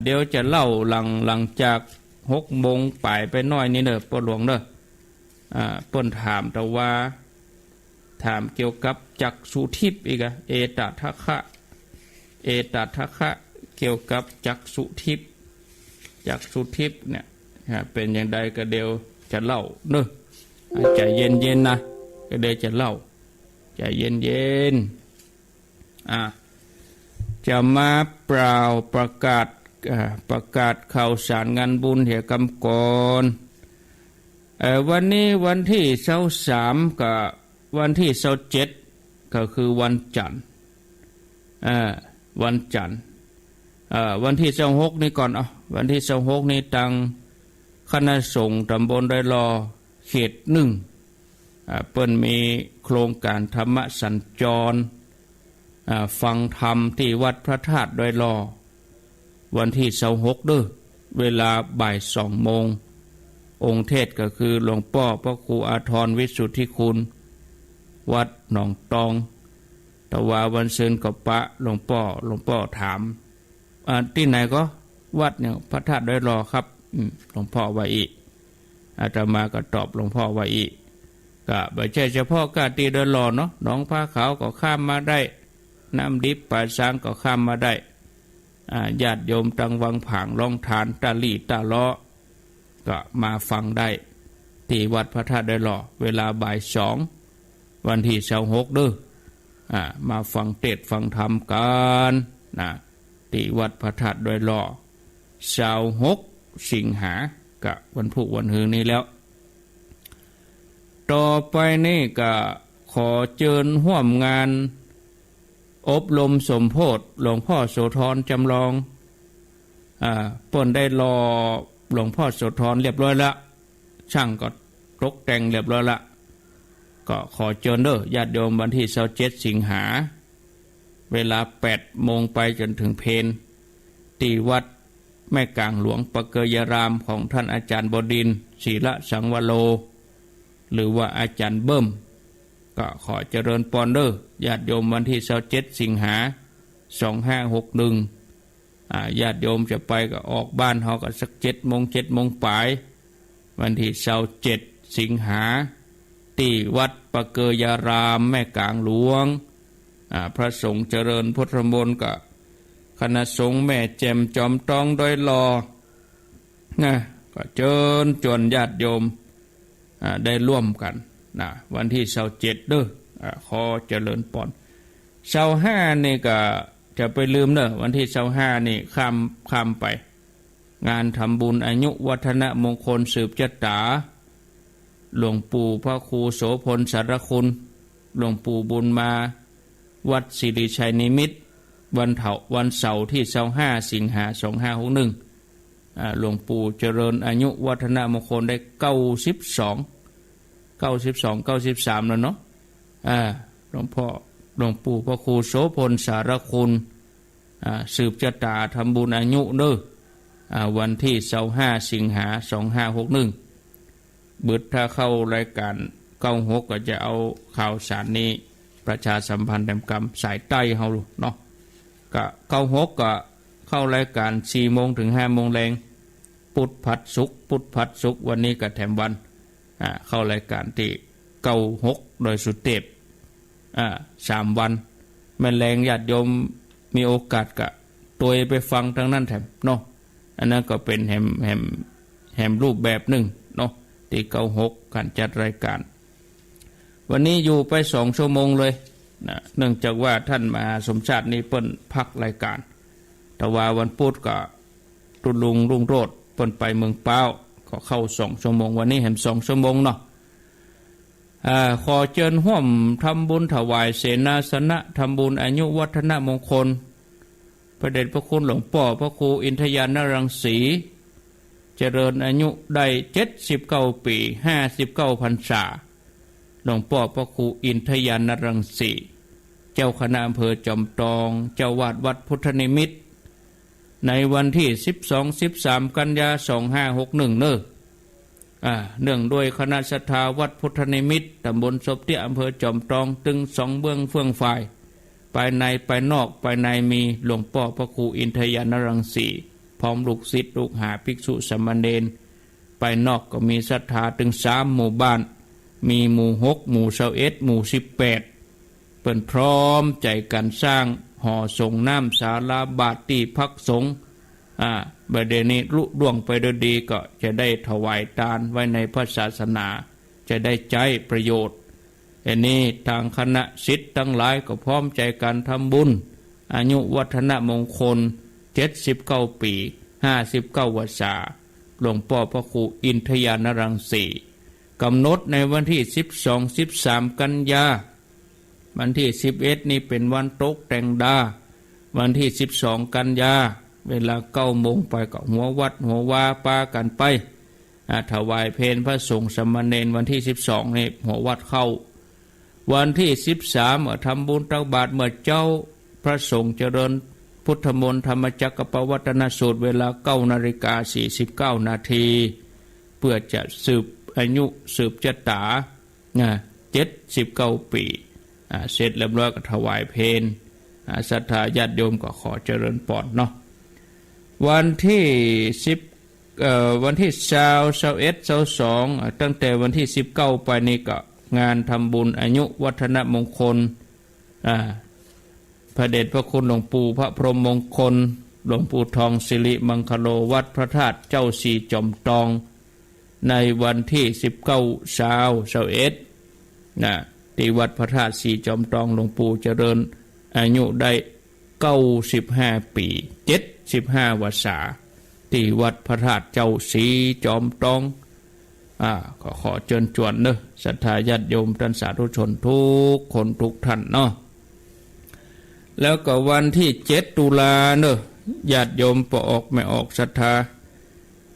เดี๋ยวจะเล่าหลังจาก6 โมงป่ายไปน้อยนี่เนอะปหลวงเนอะเปิ้นถามแต่ว่าถามเกี่ยวกับจักษุทิพย์อีกเอตทัคคะเกี่ยวกับจักษุทิพย์เนี่ยเป็นอย่างใดก็เดี๋ยวจะเล่าเนอะใจเย็นๆนะก็เดี๋ยวจะเล่าใจเย็นจะมาเปล่าประกาศข่าวสารงานบุญเหตุกรรมก่อนวันนี้วันที่23กับวันที่27ก็คือวันจันทร์วันที่26นี่ก่อนวันที่26นี่ตังคณะสงฆ์ตำบลดอยลอเขต1เปิ้นมีโครงการธรรมสัญจรฟังธรรมที่วัดพระธาตุดอยลอวันที่26ด้วยเวลาบ่าย2 โมงองค์เทศก็คือหลวงพ่อพระครูอาทรวิสุทธิคุณวัดหนองตองแต่ว่าวันเชิญกับพระหลวงพ่อถามที่ไหนก็วัดเนี่ยพระธาตุดอยลอครับหลวงพ่อว่าอีกอาตมาก็ตอบหลวงพ่อว่าอีกก็ไม่ใช่เฉพาะกาตีดอยลอเนาะหนองผ้าขาวก็ข้ามมาได้น้ำดิบป่าช้างก็ข้ามมาได้ญาติโยมตังวังผางล่องฐานตาลีตาล้อก็มาฟังได้ที่วัดพระธาตุดอยลอเวลาบ่าย2วันที่26ด้วยมาฟังเทศน์ฟังธรรมกันที่วัดพระธาตุดอยลอ26 สิงหากับวันพุธวันหือนี้แล้วต่อไปนี่ก็ขอเชิญร่วมงานอบรมสมโภชหลวงพ่อโสธรจำลองเปิ้นได้รอหลวงพ่อโสธรเรียบร้อยละช่างก็ตกแต่งเรียบร้อยละก็ขอเชิญเด้อญาติโยมวันที่27 สิงหาเวลา8 โมงไปจนถึงเพลที่วัดแม่กลางหลวงปะเกยรามของท่านอาจารย์บดินทร์ศิระสังวโรหรือว่าอาจารย์เบิ้มก็ขอเจริญพรเด้อญาติโยมวันที่27 สิงหา2561ญาติโยมจะไปก็ออกบ้านเขาก็สัก7 โมงปลายวันที่27 สิงหาที่วัดปะเกยรามแม่กลางหลวงพระสงฆ์เจริญพุทธมนต์ก็คณะสงฆ์แม่แจ่มจอมตองดอยลอก็เชิญชวนญาติโยมได้ร่วมกันวันที่27เด้อขอเจริญพร25นี่ก็จะไปลืมเด้อวันที่25นี่ข้ามไปงานทำบุญอายุวัฒนมงคลสืบชะตาหลวงปู่พระครูโสพลสารคุณหลวงปู่บุญมาวัดสิริชัยนิมิตรวันเสาร์ที่25 สิงหา2561หลวงปู่เจริญอายุวัฒนมงคลได้93แล้วเนาะหลวงปู่พระครูโสพลสารคุณสืบชะตาทำบุญอายุเด้อวันที่25 สิงหา2561บึดถ้าเข้ารายการ96ก็จะเอาข่าวสารนี้ประชาสัมพันธ์แดมกรรมสายใต้เฮาเนาะก็96ก็เข้ารายการ4 โมงถึง5 โมงแรงพุธผัดศุกร์วันนี้ก็แถมวันเข้ารายการที่96โดยสุเทพ3 วันแม่แรงญาติโยมมีโอกาสก็ตัวไปฟังทางนั้นแถมเนาะอันนั้นก็เป็นแหมรูปแบบหนึ่งเนาะที่96การจัดรายการวันนี้อยู่ไป2 ชั่วโมงเลยเนื่องจากว่าท่านมหาสมชาตินี่เปิ้นพักรายการแต่ว่าวันพุธก็ตุลุงรุ่งโรจน์เปิ้นไปเมืองเป้าก็เข้า2 ชั่วโมงวันนี้แหม2 ชั่วโมงเนาะขอเชิญร่วมทำบุญถวายเสนาสนะทำบุญอายุวัฒนมงคลพระเดชพระคุณหลวงพ่อพระครูอินทยานรังสีเจริญอายุได้79 ปี59 พรรษาหลวงพ่อพระครูอินทยานรังสีเจ้าคณะอำเภอจอมทองเจ้าวาดวัดพุทธนิมิตรในวันที่12-13 กันยายน2561เนื่องด้วยคณะศรัทธาวัดพุทธนิมิตรตำบลศพเตี้ยอำเภอจอมทองตึง2 เบื้องเฟื่องฝ่ายภายในภายนอกภายในมีหลวงพ่อพระครูอินทยานรังสี พร้อมลูกศิษย์ลูกหาภิกษุสามเณรไปนอกก็มีศรัทธาถึง3 หมู่บ้านมีหมู่6หมู่21หมู่18เปิ้นพร้อมใจกันสร้างห่อส่งน้ำศาลาบาตรที่พักสงฆ์บัดเดี๋ยวนี้ลุล่วงไปโดยดีก็จะได้ถวายทานไว้ในพระศาสนาจะได้ใจประโยชน์อันนี้ทางคณะศิษย์ทั้งหลายก็พร้อมใจกันทำบุญอายุวัฒนมงคล79 ปี59 วรรษาหลวงพ่อพระครูอินทยานรังสีกำหนดในวันที่12-13 กันยาวันที่11นี่เป็นวันตกแต่งดาวันที่12 กันยาเวลา9 โมงไปก็หัววัดหัววาปากันไปถวายเพลพระสงฆ์สามเณรวันที่12นี่หัววัดเข้าวันที่13ทำบุญตักบาตรเมื่อเจ้าพระสงฆ์เจริญพุทธมนต์ธรรมจักรปวัตนสูตรเวลา9:49 นาทีเพื่อจะสืบอายุสืบชะตา79 ปีเสร็จเรียบร้อยก็ถวายเพลศรัทธาญาติโยมก็ขอเจริญพรเนาะวันที่วันที่21-22ตั้งแต่วันที่19ไปนี่ก็งานทำบุญอายุวัฒนมงคลพระเดชพระคุณหลวงปู่พระพรหมมงคลหลวงปู่ทองสิริมังคโลวัดพระธาตุเจ้าสีจอมทองในวันที่19-21ที่วัดพระธาตุสีจอมทองหลวงปู่เจริญอายุได้95 ปี75 วรรษาที่วัดพระธาตุเจ้าสีจอมทองก็ขอเชิญชวนเนอะศรัทธาญาติโยมท่านสาธุชนทุกคนทุกท่านเนาะแล้วก็วันที่7 ตุลาเนอะญาติโยมปออกไม่ออกศรัทธา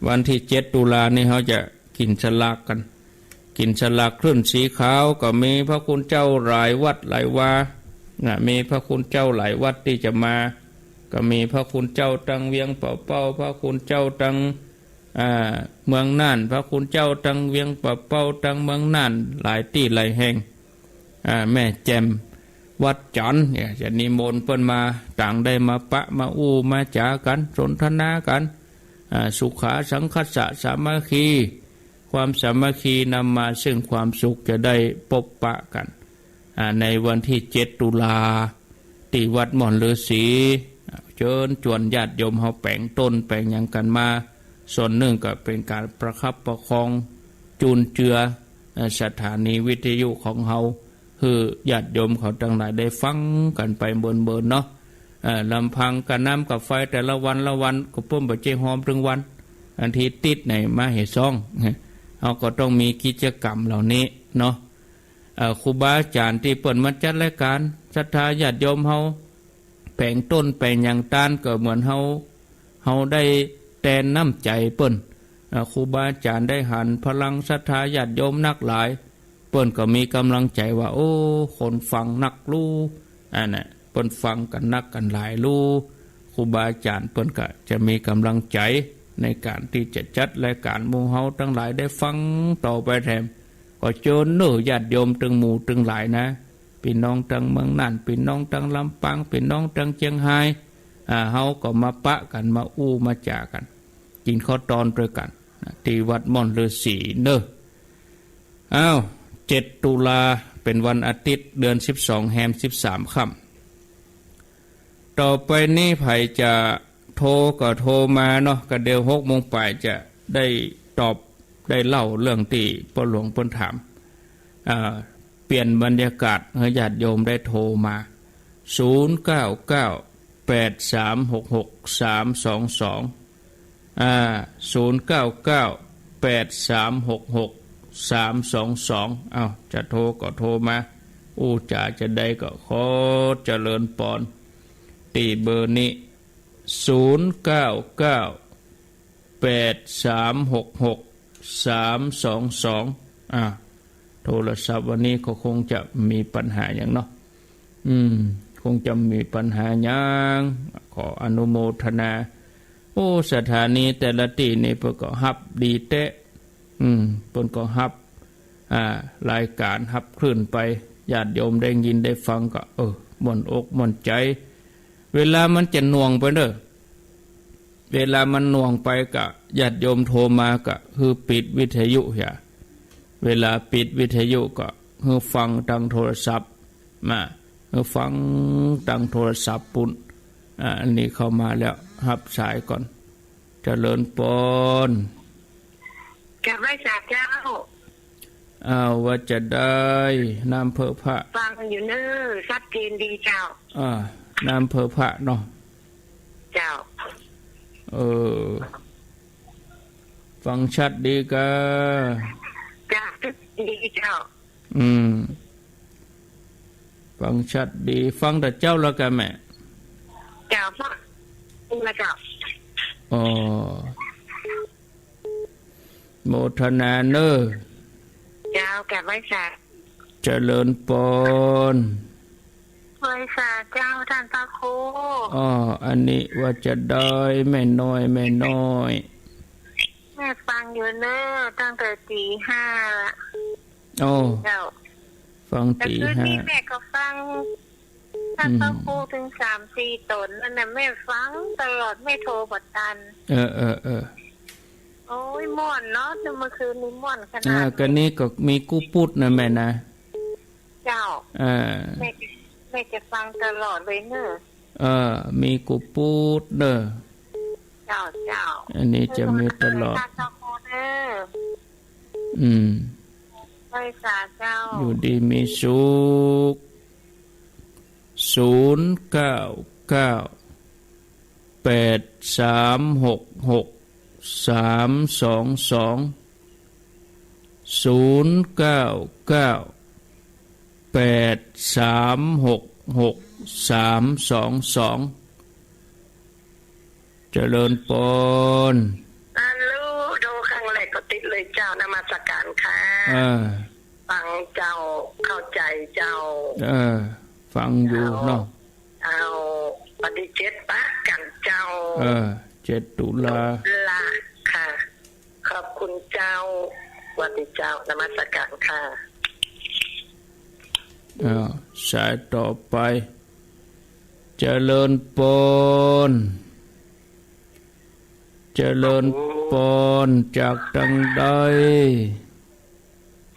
วันที่7 ตุลานี่เขาจะกินฉลากกันกินฉลากคลื่นสีขาวก็มีพระคุณเจ้าหลายวัดหลายวามีพระคุณเจ้าหลายวัดที่จะมาก็มีพระคุณเจ้าตังเวียงเป่าเป้าพระคุณเจ้าตังเมืองน่านพระคุณเจ้าตังเวียงเป่าเป้าตังเมืองน่านหลายที่หลายแห่งแม่แจ่มวัดจันทร์เนี่ยจะนิมนต์เพิ่นมาต่างได้มาปะมาอู้มาจากันสนทนากันสุขาสังคัสสะสามัคคีความสามัคคีนำมาซึ่งความสุขจะได้พบปะกันในวันที่7 ตุลาที่วัดหม่อนฤาษีเชิญชวนญาติโยมเฮาแปลงต้นแปลงหยังกันมาส่วนหนึ่งก็เป็นการประคับประคองจูนเจือสถานีวิทยุของเฮาคือญาติโยมเขาทั้งหลายได้ฟังกันไปเบิ่นๆเนาะลำพังกับน้ำกับไฟแต่ละวันก็เพิ่มบ่ใจหอมถึงวันอันที่ติดไหนมาเหตุซ่องเฮาก็ต้องมีกิจกรรมเหล่านี้เนาะครูบาอาจารย์ที่เปิดมาจัดรายการศรัทธาญาติโยมเฮาแปลงต้นแปลงหยังตานก็เหมือนเฮาได้แทนน้ำใจเปิ้นครูบาอาจารย์ได้หันพลังศรัทธาญาติโยมนักหลายเปิ้นก็มีกำลังใจว่าโอ้คนฟังนักรู้น่ะเปิ้นฟังกันนักกันหลายรู้ครูบาอาจารย์เปิ้นก็จะมีกำลังใจในการที่จะจัดรายการหมู่เฮาทั้งหลายได้ฟังต่อไปแถมก็เชิญเนอะญาติโยมตึงหมู่ตึงหลายนะพี่น้องตังเมืองน่านพี่น้องตังลำปางพี่น้องตังเชียงไฮ้เฮาก็มาปะกันมาอู้มาจากันกินข้าวตอนด้วยกันที่วัดม่อนฤาษีเนอะ7 ตุลาเป็นวันอาทิตย์เดือน12 แฮม 13 ค่ำต่อไปนี้ไผจะโทรก็โทรมาเนาะก็เดี๋ยว6 โมงไปจะได้ตอบได้เล่าเรื่องที่พ่อหลวงเพิ่นถามเปลี่ยนบรรยากาศให้ญาติโยมได้โทรมา099-8366322จะโทรก็โทรมาอู้จ่าจะได้ก็ขอเจริญปอนตีเบอร์นี้099-8366322โทรศัพท์วันนี้ก็คงจะมีปัญหาอย่างเนาะคงจะมีปัญหาอย่างขออนุโมทนาโอ้สถานีแต่ละที่นี่เพิ่นก็ฮับดีเตะเพิ่นก็ฮับรายการฮับคลื่นไปญาติโยมได้ยินได้ฟังก็ม่วนอกม่วนใจเวลามันจะหน่วงไปเด้อ เวลามันหน่วงไปกะญาติโยมโทรมากะคือปิดวิทยุอย่าเวลาปิดวิทยุก็คือฟังทางโทรศัพท์มาคือฟังทางโทรศัพท์ปุ่นอันนี้เข้ามาแล้วรับสายก่อนเจริญปนกับไว้สาเจ้าว่าจะได้น้ำเพอพระฟังอยู่เน้อชัดเจนดีเจ้าน้ำเพอพระเนาะเจ้าฟังชัดดีกะจ้าดีเจ้าฟังชัดดีฟังแต่เจ้าแล้วกันแม่เจ้าฟังแล้วเจ้าโมทนาเนอเจ้ากับไว้สาเจริญปนไว้สาเจ้าท่านพระครูอันนี้ว่าจะได้แม่น้อยแม่น้อยแม่ฟังอยู่เนอตั้งแต่ตีห้าเจ้าฟังตีห้าแม่ก็ฟังท่านพระครูถึง3-4 ตนนั่นน่ะแม่ฟังตลอดไม่โทรบัดตันโอ้ยม่วนเนาะเมื่อคืนนี้ม่วนขนาดกันนี้ก็มีกู้ปุดนะแม่นะเจ้าแม่จะฟังตลอดเลยเนอะมีกู้ปุดเนอะเจ้าอันนี้จะมีตลอดไปสาเจ้าอยู่ดีมีสุข09368366322เจริญปนลูดูครั้งแรกก็ติดเลยเจ้านมัสการค่ะฟังเจ้าเข้าใจเจ้าฟังอยู่เนาะเอาปฏิเจตปะกันเจ้า7 ตุลาค่ะขอบคุณเจ้าวัดเจ้านมัสการค่ะสายต่อไปเจริญปนเจริญปนจากตังใด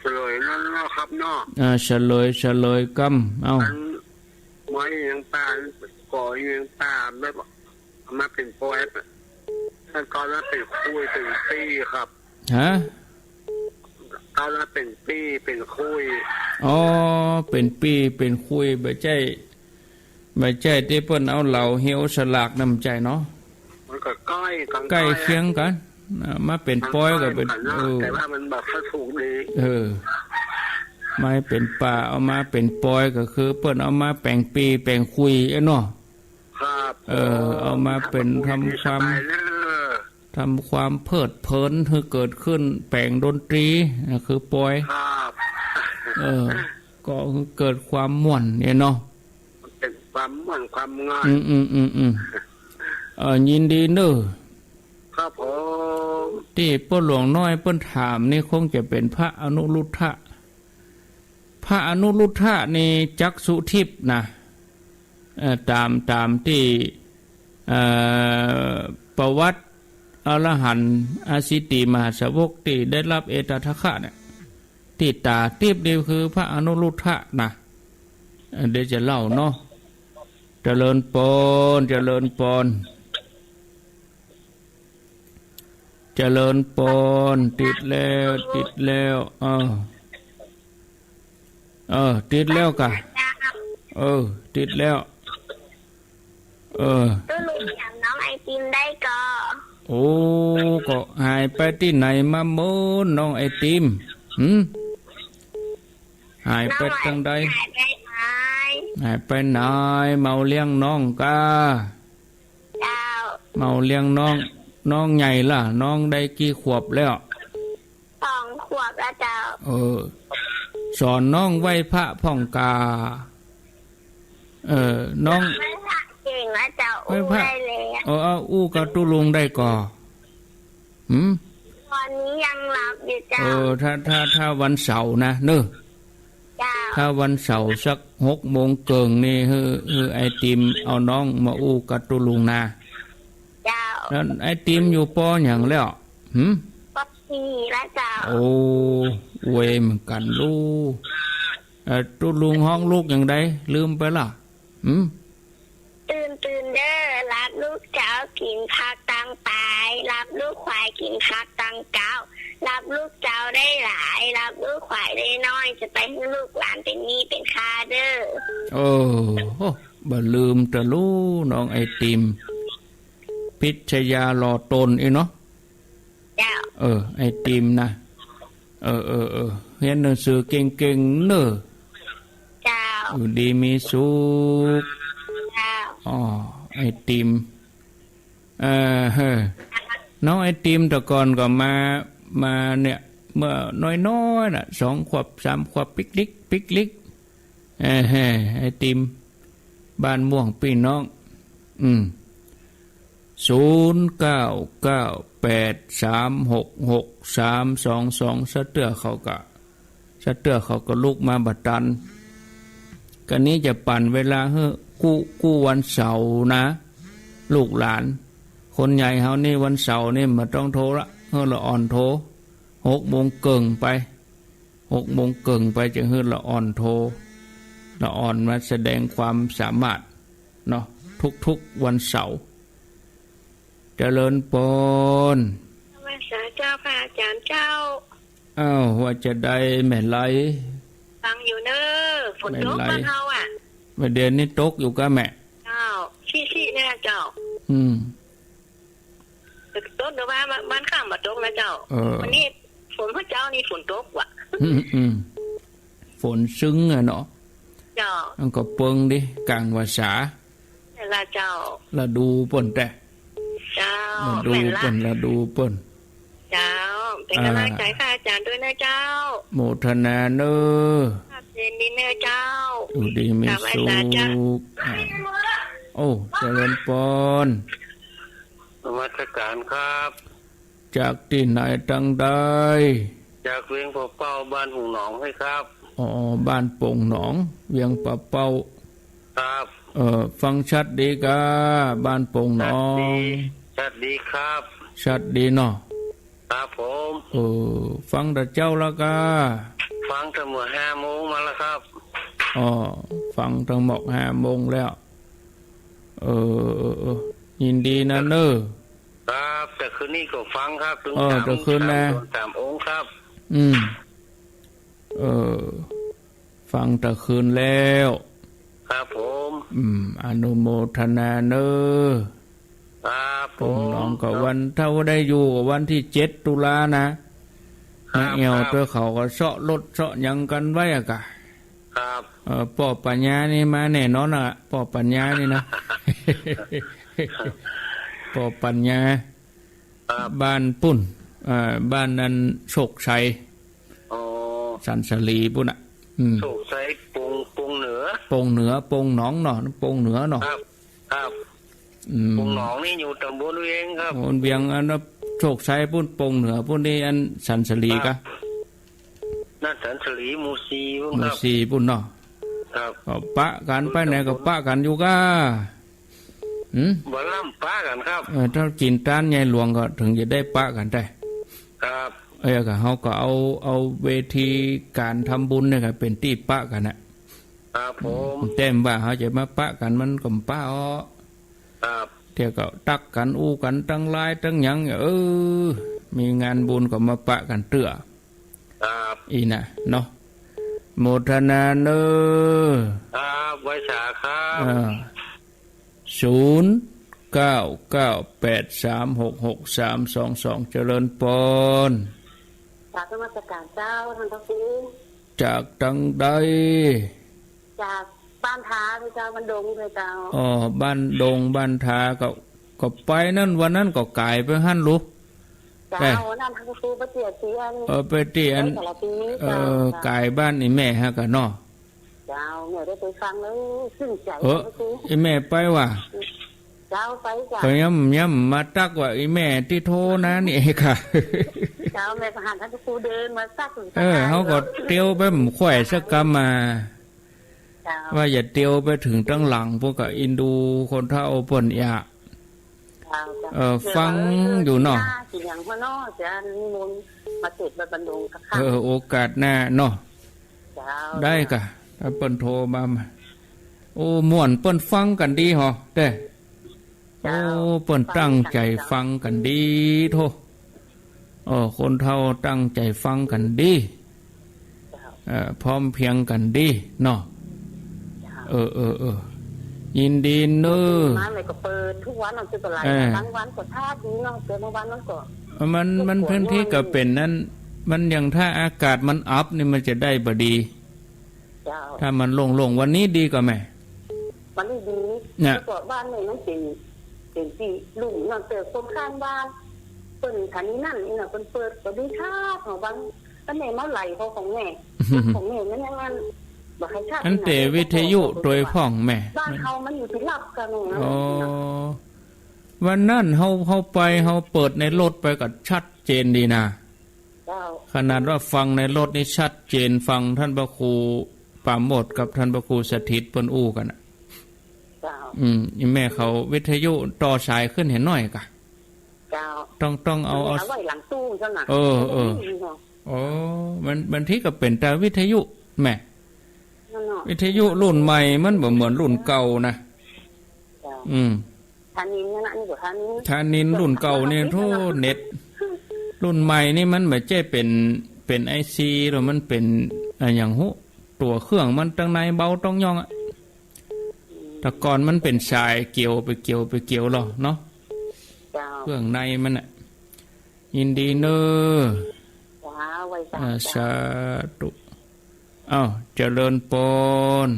เฉลยนั่นเนาะครับเนาะเฉลยกำเอาไม้ยังตาก่อยังตาไม่บอกมาเป็นปอยท่านก่อนแล้วเป็นคุยเป็นปีครับตอนนั้นเป็นปีเป็นคุยเป็นปีเป็นคุยไม่ใช่ที่เพิ่นเอาเหล่าเหี่ยวสลากน้ำใจเนาะมันก็ใกล้เคียงกันมาเป็นปอยก็เป็นแต่ว่ามันแบบถูกดีไม่เป็นป่าเอามาเป็นปอยก็คือเปิ้นเอามาแปลงปีแปลงคุยเนาะครับเอามาเป็นทำความเพลิดเพลินให้เกิดขึ้นแปลงดนตรีคือปอยครับก็เกิดความม่วนเนี่ยเนาะเป็นความม่วนความง่ายยินดีเด้อครับผมที่ป้าหลวงน้อยเปิ้นถามนี่คงจะเป็นพระอนุรุทธะพระอนุรุทธะนี่จักษุทิพย์นะตามที่ประวัติอรหันต์อาสิติมหาสาวกที่ได้รับเอตทัคคะเนี่ยที่ตาทิพย์นี่คือพระอนุรุทธะนะเดี๋ยวจะเล่าเนาะเจริญปนเจริญปนเจริญปนติดแล้วติดแล้วติดแล้วกะติดแล้วตัวลุงจำน้องไอติมได้ก็ก็หายไปที่ไหนมาโมน้องไอติมหายไปทางใดหายไปไหนเมาเลี้ยงน้องกาเมาเลี้ยงน้องใหญ่ล่ะน้องได้กี่ขวบแล้ว2 ขวบแล้วเจ้าสอนน้องไหว้พระพ่องกาน้องเก่งแล้วเจ้าอู้ได้แล้วอู้กับตุลุงได้ก่อวันนี้ยังหลับอยู่เจ้าถ้าวันเสาร์นะเนอะถ้าวันเสาร์สัก6 โมงเกิงนี่ไอติมเอาน้องมาอู้กับตุลุงนะ แล้วไอ้ติมอยู่ปออย่างแล้วป๊อปซี่ละเจ้าโอ้เวเหมือนกันลูกตุลุงห้องลูกอย่างใดลืมไปล่ะตื่นเด้อรับลูกเจ้ากินผักตังปลายรับลูกควายกินผักตังเก้ารับลูกเจ้าได้หลายรับลูกควายได้น้อยจะไปให้ลูกหลานเป็นหนี้เป็นคาเด้อโอ้บ่ลืมตะลูน้องไอติมพิชยาหล่อตนอีเนาะเจ้าไอติมนะเรียนหนังสือเก่งๆเนอะเจ้าอยู่ดีมีสุขไอติมน้องไอติมแต่ก่อนก็มาเนี่ยเมื่อน้อยๆน่ะ2 ขวบ 3 ขวบปิกลิกไอติมบ้านม่วงพี่น้อง0998366322สะเตื้อเขาก็ลุกมาบัดตันกันนี้จะปั่นเวลากู้วันเสาร์นะลูกหลานคนใหญ่เฮานี่วันเสาร์นี่มาต้องโทรละละอ่อนโทร6 โมงเกิงไปจะละอ่อนโทรละอ่อนมาแสดงความสามารถเนาะทุกวันเสาร์เจริญปนพระเจ้าพระอาจารย์เจ้าว่าจะได้แม่ไหลฟังอยู่เนอะฝนตกบ้านเฮาเดือนนี้ตกอยู่ก็แม่เจ้าชี้ๆเนี่ยเจ้าตกเดี๋ยวว่าบ้านข้ามมาตกนะเจ้าวันนี้ฝนพระเจ้านี่ฝนตกว่ะฝนซึ้งเนาะเจ้ามันก็เปิงดิกลางภาษาละเจ้าละดูป่นแต่เจ้าละดูป่นเจ้าเป็นกำลังใจค่ะอาจารย์ด้วยนะเจ้าโมทนาเนอเย็นดีเนอเจ้าอยู่ดีมีสุขโอ้เจริญปนนมัสการครับจากที่ไหนตั้งได้จากเวียงปะเป้าบ้านหูหนองให้ครับบ้านโป่งหนองเวียงปะเป้าครับฟังชัดดีกาบ้านโป่งหนองชัดดีครับชัดดีเนาะครับผมฟังแต่เจ้าแล้วกาฟังตั้งแต่5 โมงมาแล้วครับฟังตั้งหมอก5 โมงแล้วยินดีนะเนอครับแต่คืนนี้ก็ฟังครับถึงจะคืนนะ3 องค์ครับฟังแต่คืนแล้วครับผมอนุโมทนาเนอครับผมน้องก็วันเท่าได้อยู่วันที่7 ตุลานะนะเอวตัวเขาก็เสาะรถเสาะยังกันไว้อะกะครับป่อปัญญานี่มาแน่นอนอ่ะป่อปัญญานี่นะป่อปัญญาบ้านปุ่นบ้านนั้นโชคชัยสันสลีปุ่นอ่ะโชคชัยปงเหนือปงหนองเนาะปงเหนือเนาะครับปงหนองนี่อยู่ตำบลเวียงครับเวียงอันนั้นโชคชัยปุ่นปงเหนือปุ่นนี่อันสันสลีกะนั่นสันสลีมูซีปุ่นเนาะครับก็ปะกันไปไหนก็ปะกันอยู่ก้าบ่ล่ำปะกันครับถ้ากินต้านใหญ่หลวงก็ถึงจะได้ปะกันได้ครับก็เขาก็เอาเวทีการทำบุญเนี่ยก็เป็นที่ปะกันนะครับผมเต็มว่าเขาจะมาปะกันมันก็ปะครับเที่ยวก็ตักกันอู้กันตั้งหลายตั้งหยังมีงานบุญก็มาปะกันเตื้อครับอีน่ะเนาะโมทนาเนอครับไว้สาครับ0998366322เจริญปนจากนมัสการเจ้าท่านพระครูจากตังใดจากบ้านทาเลยเจ้าบ้านดงเลยเจ้าบ้านดงบ้านทาก็ไปนั่นวันนั้นก็ไก่ไปหั่นลูกเจ้านั่นทางประตูไปเตียเตียนไปเตียนไก่บ้านนี่แม่ฮะกันเนาะเจ้าแม่ได้ไปฟังแล้วซึ้งใจไอ้แม่ไปว่ะเจ้าไปจ้ะก็ย่ำมาตักว่าไอ้แม่ที่โทรนะนี่ค่ะเจ้าแม่ทหารท่านครูเดินมาซักเขาก็เตียวไปหมู่ข่อยสักกรรมมาว่าอย่าเตียวไปถึงตั้งหลังพวกกับอินดูคนเท่าปนยะ ฟังอยู่เนาะสิอย่างพ่อเนาะจะนิมนต์มาเสด็จไปบรรดงกับข้าโอกาสหน้าเนาะได้กะถ้าเปิ้นโทรมาโอ้ม่วนเปิ้นฟังกันดีเหรอเด้โอ้เปิ้นตั้งใจฟังกันดีโทคนเฒ่าตั้งใจฟังกันดีพร้อมเพียงกันดีเนาะยินดีเนอะมาเลยก็เปิดทุกวันมันคืออะไรบางวันก็ท่าดีเนาะเจอบางวันมันก็มันพื้นที่ก็เป็นนั้นมันอย่างถ้าอากาศมันอัพนี่มันจะได้บดีถ้ามันลงวันนี้ดีกว่าแม่วันนี้ดีเนี่ยบ้านเนี่ยนั่นเป็นที่ลุงนั่งเติบคนข้างบ้านเปิดฐานนี้นั่นนี่น่ะเปิดก็ดีท่าของบ้านก็แม่มาไหลเขาของแม่นั่นยังงั้นอันเตวิทยุโดยพ่องแม่บ้านเขามันอยู่ที่ลับกันวันนั้นเฮาไปเฮาเปิดในรถไปก็ชัดเจนดีนะขนาดว่าฟังในรถนี่ชัดเจนฟังท่านพระครูปราโมทย์กับท่านพระครูสถิตเปิ้นอู้กันแม่เขาวิทยุต่อสายขึ้นเห็นหน่อยกะต้องเอาไว้หลังตู้ซะน่ะมันที่ก็เป็นแต่วิทยุแม่วิทยุรุ่นใหม่มันบ่เหมือนรุ่นเก่านะทานินนะนี่ก็ทานินรุ่นเก่าเนี่ยโทษเน็ตรุ่นใหม่นี่มันไม่ใช่เป็นICหรือมันเป็นอย่างหูตัวเครื่องมันตั้งในเบาต้องย่องอ่ะแต่ก่อนมันเป็นสายเกี่ยวไปเกี่ยวหรอเนาะเครื่องในมันอ่ะยินดีเนอะสาธุเจริญปน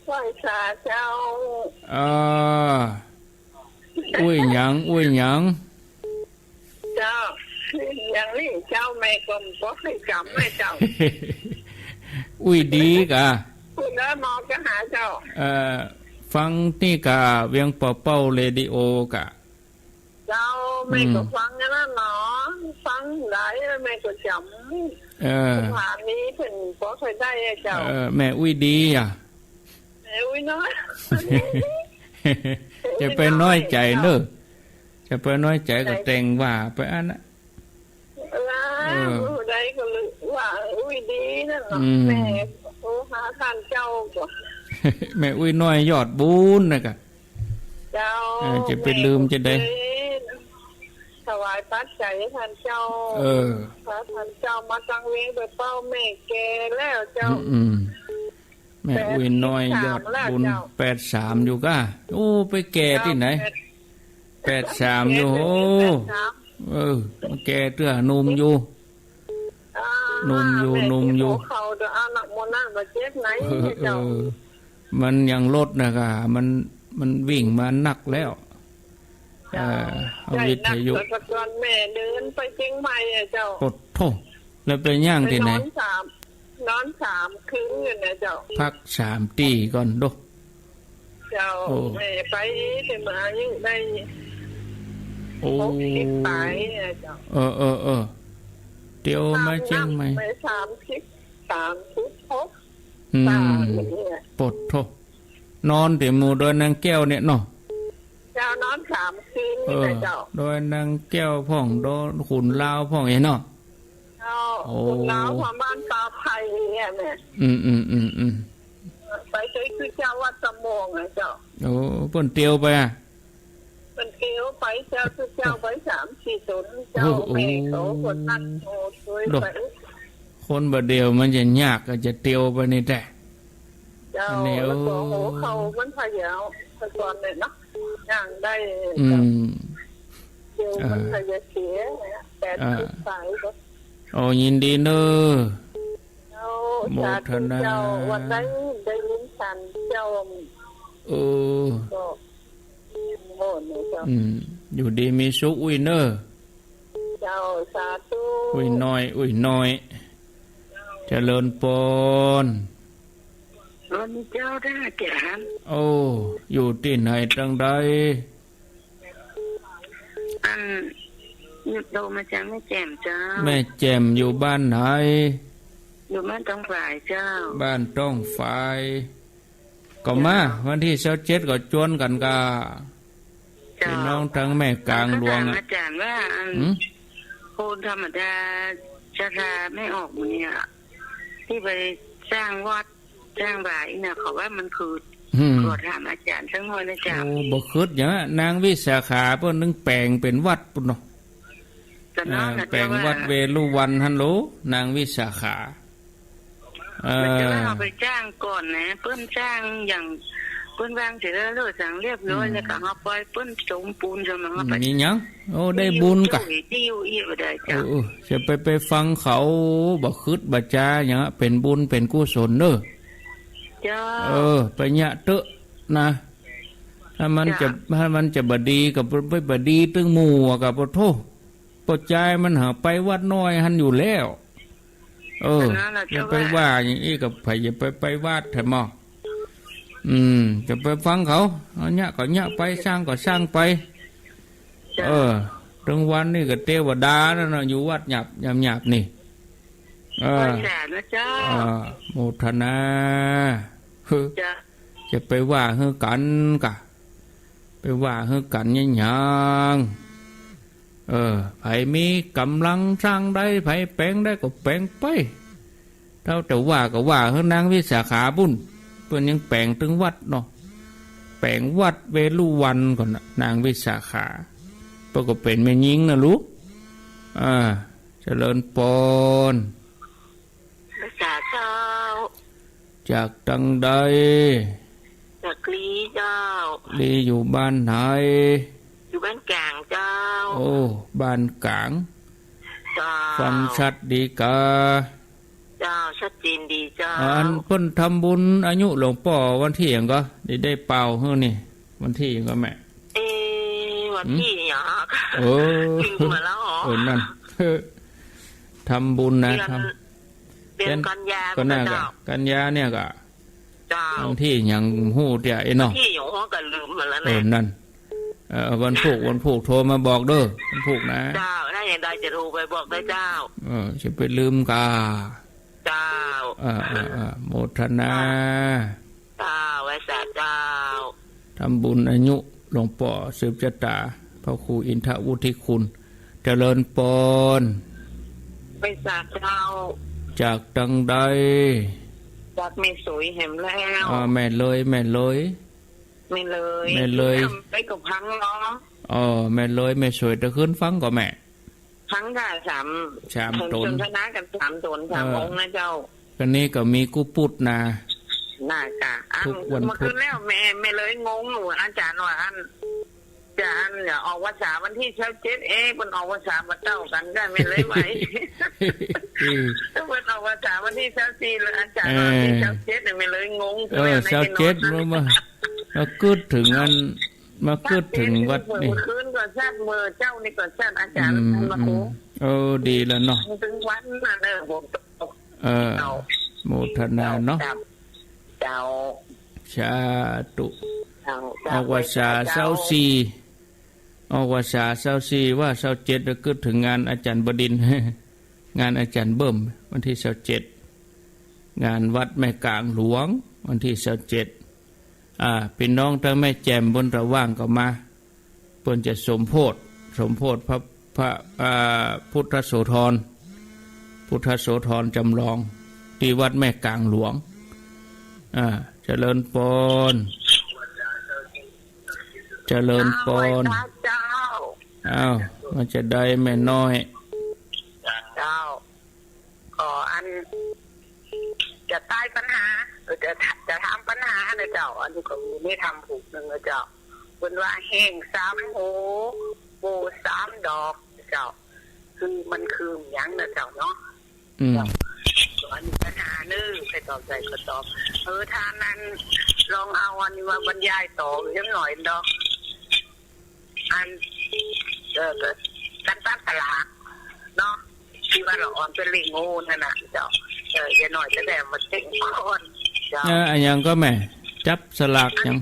ไหว้สาเจ้าอุ้ยหยังเจ้าอย่างนี้เจ้าไม่กลมก็ให้จำไม่เจ้าอุ้ยดีกะคุณแล้วมองจะหาเจ้าฟังนี่กะเวียงเป่าเรดิโอกะเจ้าไม่ก็ฟังนะเนาะฟังได้ไม่ก็จำผ่านนี้เพิ่นก็เคยได้เจ้าแม่อุ้ยดีอ่ะแม่อุ้ยน้อยจะไปน้อยใจเนอะจะไปน้อยใจก็แต่งว่าไปอันน่ะได้ก็เลยว่าอุ้ยดีนั่นเนาะแม่โอ้หาท่านเจ้าก็แม่อุ้ยน้อยยอดบุญนะกะเจ้าจะไปลืมจะได้ถวายปัจจัยท่านเจ้าพระท่านเจ้ามาตั้งเวงโดยเป้าแม่แก่แล้วเจ้าแม่อุ้ยน้อยยอดบุญ83อยู่ก้าโอ้ไปแก่ที่ไหน83อยู่โอ้มาแก่เตื้อนุ่มอยู่เขาเดี๋ยวเอาหนักโมนั่งมาเจ็บไหนเจ้ามันยังลดนะกะมันวิ่งมาหนักแล้ววิทยุก่อนแม่เดินไปเชียงใหม่เจ้าปดโทแล้วไปย่างที่ไหนนอน3 คืนนะเจ้าพัก3 ตีก่อนดูเจ้าแม่ไปถึงมาอยู่ได้60 ไปเจ้าเดี๋ยวมาเชียงใหม่ไป36ปดโทนอนแต่หมู่โดยนางแก้วเนี่ยเนาะเจ้านอน3 คืนนี่เจ้าโดยนางแก้วพ่องโดนขุนลาวพ่องเห็นเนาะขุนลาวของบ้านตาไผ่เนี่ยแม่ไปใช้คือเจ้าวัดสมองนะเจ้าโอ้เปิ้นเตียวไปเปิ้นเตียวไปเจ้าคือเจ้าไป3-4 ตนเจ้าแม่เขาคนนักโอ้ช่วยไปคนบ่เดียวมันจะยากก็จะเตียวไปนี่แต่เจ้าแล้วก็โหเขามันพยาวแต่ก่อนเนี่ยเนาะอย่างได้เดี๋ยวมันจะเสีย80 สายก็ยินดีเนอะโมทนาเจ้าวันได้ยินสันเจ้าก็โมนเจ้าอยู่ดีมีสุขอุ้ยเนอะเจ้าสาธุอุ้ยน้อยเจริญปนวันนี้เจ้าได้แก่หันอยู่ที่ไหนตั้งใดอยู่โตมาจากแม่แจ่มเจ้าแม่แจ่มอยู่บ้านไหนอยู่บ้านต้องฝ่ายเจ้าบ้านต้องฝ่ายก็มาวันที่27ก็จวนกันกะ พี่น้องทั้งแม่กลางหลวงอาจารย์ว่าโคนธรรมดาจะทาไม่ออกมันเนี่ยที่ไปสร้างวัดสร้างบ่ายเนี่ยเขาว่ามันคือขอถามอาจารย์สักหน่อยนะจ๊ะโอ้บ่คิดอย่างนางวิสาขาเพิ่นนึงแปลงเป็นวัดปุ่นเนาะแปลงวัดเวลุวันฮัลโหลนางวิสาขามันจะว่าเอาไปจ้างก่อนนะเพิ่นจ้างอย่างเพิ่นวางเสร็จแล้วเลิกสั่งเรียบร้อยแล้วก็เอาไปเพิ่นสมปูนจะมาไปมีหยังโอ้ได้บุญกะจะไปฟังเขาบ่คิดบ่จาหยังเป็นบุญเป็นกุศลเด้อไปญะเตอะนะถ้ามันจะบดีกับไม่บดีตึงหมู่กับปโทปใจมันหาไปวัดน้อยหันอยู่แล้วจะไปว่าอย่างนี้กับไผอย่าไปวัดแถมจะไปฟังเขาเอาเนี้ยก็เนี้ยไปสร้างก็สร้างไปตรงวันนี่ก็เทวดานั่นน่ะอยู่วัดหยับนี่โมทนาจะไปว่าเฮือกันกะไปว่าเฮือกันยังไผมีกำลังสร้างได้ไผแปลงได้ก็แปลงไปเท่าแต่ว่าก็ว่าเฮือนางวิสาขาบุญเพิ่นยังแปลงถึงวัดเนาะแปลงวัดเวลุวันก่อนนางวิสาขาเพิ่นก็เป็นแม่หญิงนะลูกเจริญพรสาเจ้าจากตังใดจากลีเจ้าลีอยู่บ้านไหนอยู่บ้านกลางเจ้าโอ้บ้านกลางฟังชัดดีกาเจ้าชัดเจนดีเจ้าอันเพิ่นทำบุญอายุหลวงพ่อวันที่อย่างก็ได้เป่าเฮ้อนี่วันที่อย่างก็แม่วันที่อย่างลืมมาแล้วเหรอนั่นทำบุญนะทำเป็นกันยาก็น่ากันยาเนี่ยก็บางที่อย่างหู้เดียเนาะที่อย่างหู้ก็ลืมมาแล้วนะนั่นวันผูกโทรมาบอกเด้อวันผูกนะเจ้าถ้าอย่างใดจะโทรไปบอกได้เจ้าจะไปลืมกาเจ้าโมทนาเจ้าไว้สาเจ้าทำบุญอายุหลวงพ่อสืบชะตาพระครูอินทวุฒิคุณเจริญปนไปสาเจ้าจากตังใดจากแม่สวยเห็นแล้วแม่เลยไม่เลย ไปกับพังเนาะแม่เลยแม่สวยจะขึ้นฟังก็แม่พังค่ะ3ตนชนะกัน3ตน3องค์นะเจ้ากันนี้ก็มีกุปุตนาน่าจะทุกวันพุธแล้วแม่เลยงงหนูอาจารย์ว่าอาจารย์ออกภาษาวันที่27มันออกภาษามาเต้ากันได้ไม่เลยไหมถ้ามันออกภาษาวันที่24แล้วอาจารย์วันที่27เนี่ยไม่เลยงง27รู้มั้ยมาคิดถึงอันมาคิดถึงวัดนี่คืนก็ทราบมือเจ้านี่ก็ทราบอาจารย์มาโอ้ดีแล้วเนาะถึงวันน่ะผมโมทนาเนาะเจ้าชาตุอวสาเศร้าซีอวสาเศร้าซีว่า27ก็ถึงงานอาจารย์บดินทร์งานอาจารย์เบิ่มวันที่27งานวัดแม่กลางหลวงวันที่27พี่น้องทั้งแม่แจ่มบนระว่างก็มาเพิ่นจะสมโพธิพระพุทธโสธรจำลองที่วัดแม่กลางหลวงเจริญปนมันจะได้แม่น้อยเจ้าก็อันจะใต้ปัญหาจะทำปัญหานะเจ้าอันนี้ก็ไม่ทำผูกหนึ่งนะเจ้าเป็นว่าแห้ง3โหโบ3ดอกเจ้าคือมันคือยังนะเจ้าเนาะอันนี้ปัญหานึงใครตอบใจก็ตอบทานนั้นลองเอาอันนี้มาบรรยายต่อเล็กหน่อยดอกอันกันตั้งตลาดเนาะที่ว่าเราอ่อนเป็นลิงโง่นั่นน่ะเจ้าอย่าหน่อยจะแต่มาเต็งก้อนเจ้าอันยังก็แม่จับสลากยัง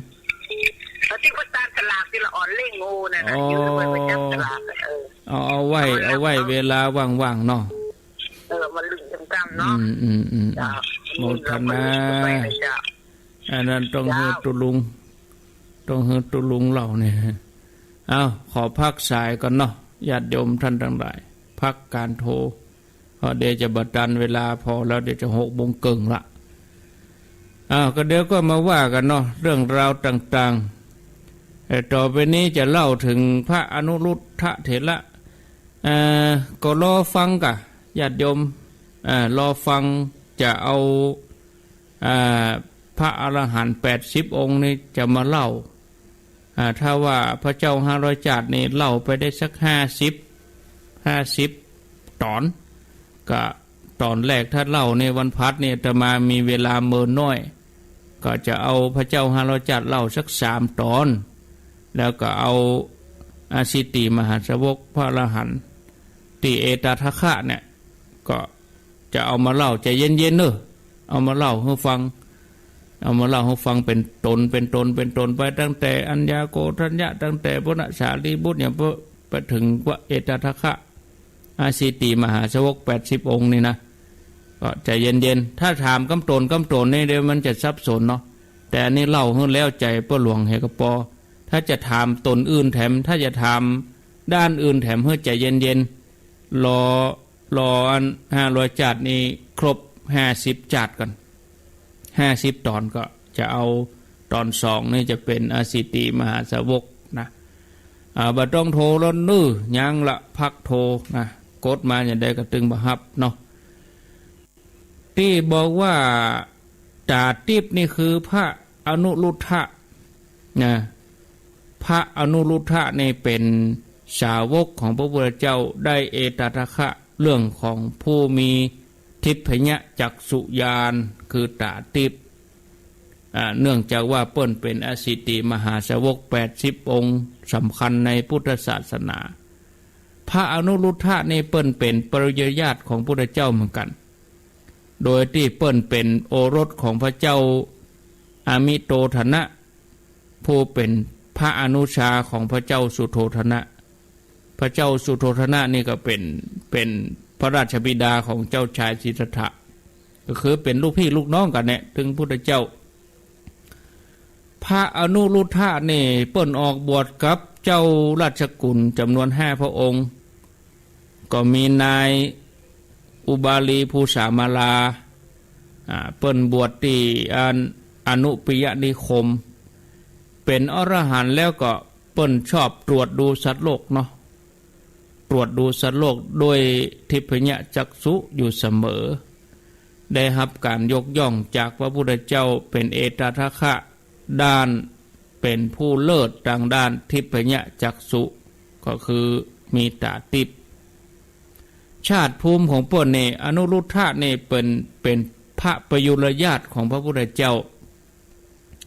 ที่ว่าตั้งตลาดที่เราอ่อนลิงโง่นั่นน่ะอยู่ไปจับสลากเอาไว้เวลาว่างๆเนาะมันลึงจำเนาะโมทนาอันนั้นต้องเฮือตุลุงเราเนี่ย เอาขอพักสายก่อนเนาะญาติโยมท่านทั้งหลายพักการโทรเพราะเดี๋ยวจะบัดดันเวลาพอแล้วเดี๋ยวจะ6:30ละก็เดี๋ยวก็มาว่ากันเนาะเรื่องราวต่างๆต่อไปนี้จะเล่าถึงพระอนุรุทธะเถระก็รอฟังกะญาติโยมรอฟังจะเอาพระอรหันต์80 องค์นี่จะมาเล่าถ้าว่าพระเจ้า500 จาดนี่เล่าไปได้สัก50ตอนก็ตอนแรกถ้าเล่าในวันพัดเนี่ยจะมามีเวลาเมินน้อยก็จะเอาพระเจ้า500 จาดเล่าสัก3 ตอนแล้วก็เอาอาสิติมหาสาวกพระอรหันต์ติเอตทัคคะเนี่ยก็จะเอามาเล่าใจเย็นๆเนอะเอามาเล่าให้ฟังเป็นตนไปตั้งแต่อัญญาโกฏัญญะตั้งแต่พระสารีบุตรเนี่ยไปถึงว่าเอตทัคคะอาสิติมหาสาวก80 องค์นี่นะก็ใจเย็นๆถ้าถามกำตนนี่เดี๋ยวมันจะสับสนเนาะแต่อันนี้เล่าให้แล้วใจป้าหลวงเฮกปอถ้าจะถามตนอื่นแถมถ้าจะถามด้านอื่นแถมให้ใจเย็นๆรออัน500 จาดนี้ครบ50 จาดกัน50 ตอนก็จะเอาตอน2นี่จะเป็นอาสิติมหาสาวกนะบัดต้องโทรแล้วยังละพักโทรนะกดมาอย่างใดก็ตึงบะฮับเนาะที่บอกว่าจาติบนี่คือพระอนุรุทธะนะพระอนุรุทธะนี่เป็นสาวกของพระพุทธเจ้าได้เอตทัคคะเรื่องของผู้มีทิพยจักษุญาณคือตาติบเนื่องจากว่าเปิ้นเป็นอสิติมหาสาวก80 องค์สำคัญในพุทธศาสนาพระอนุรุทธะนี่เปิ้นเป็นปริยญาติของพระพุทธเจ้าเหมือนกันโดยที่เปิ้นเป็นโอรสของพระเจ้าอามิโตธนะผู้เป็นพระอนุชาของพระเจ้าสุโธธนะพระเจ้าสุโธธนะนี่ก็เป็นพระราชบิดาของเจ้าชายสิทธัตถะก็คือเป็นลูกพี่ลูกน้องกันเนี่ยถึงพุทธเจ้าพระอนุรุทธะนี่เปิ้นออกบวชกับเจ้าราชกุลจำนวน5 พระองค์ก็มีนายอุบาลีภูสามาลาเปิ้นบวชที่อนุปิยนิคมเป็นอรหันต์แล้วก็เปิ้นชอบตรวจดูสัตว์โลกเนาะตรวจดูสัตว์โลกโดยทิพยจักษุอยู่เสมอได้รับการยกย่องจากพระพุทธเจ้าเป็นเอตทัคคะด้านเป็นผู้เลิศทางด้านทิพยจักษุก็คือมีตาติบชาติภูมิของเปิ้นนี่อนุรุทธะนี่เป็นพระประยุรญาติของพระพุทธเจ้า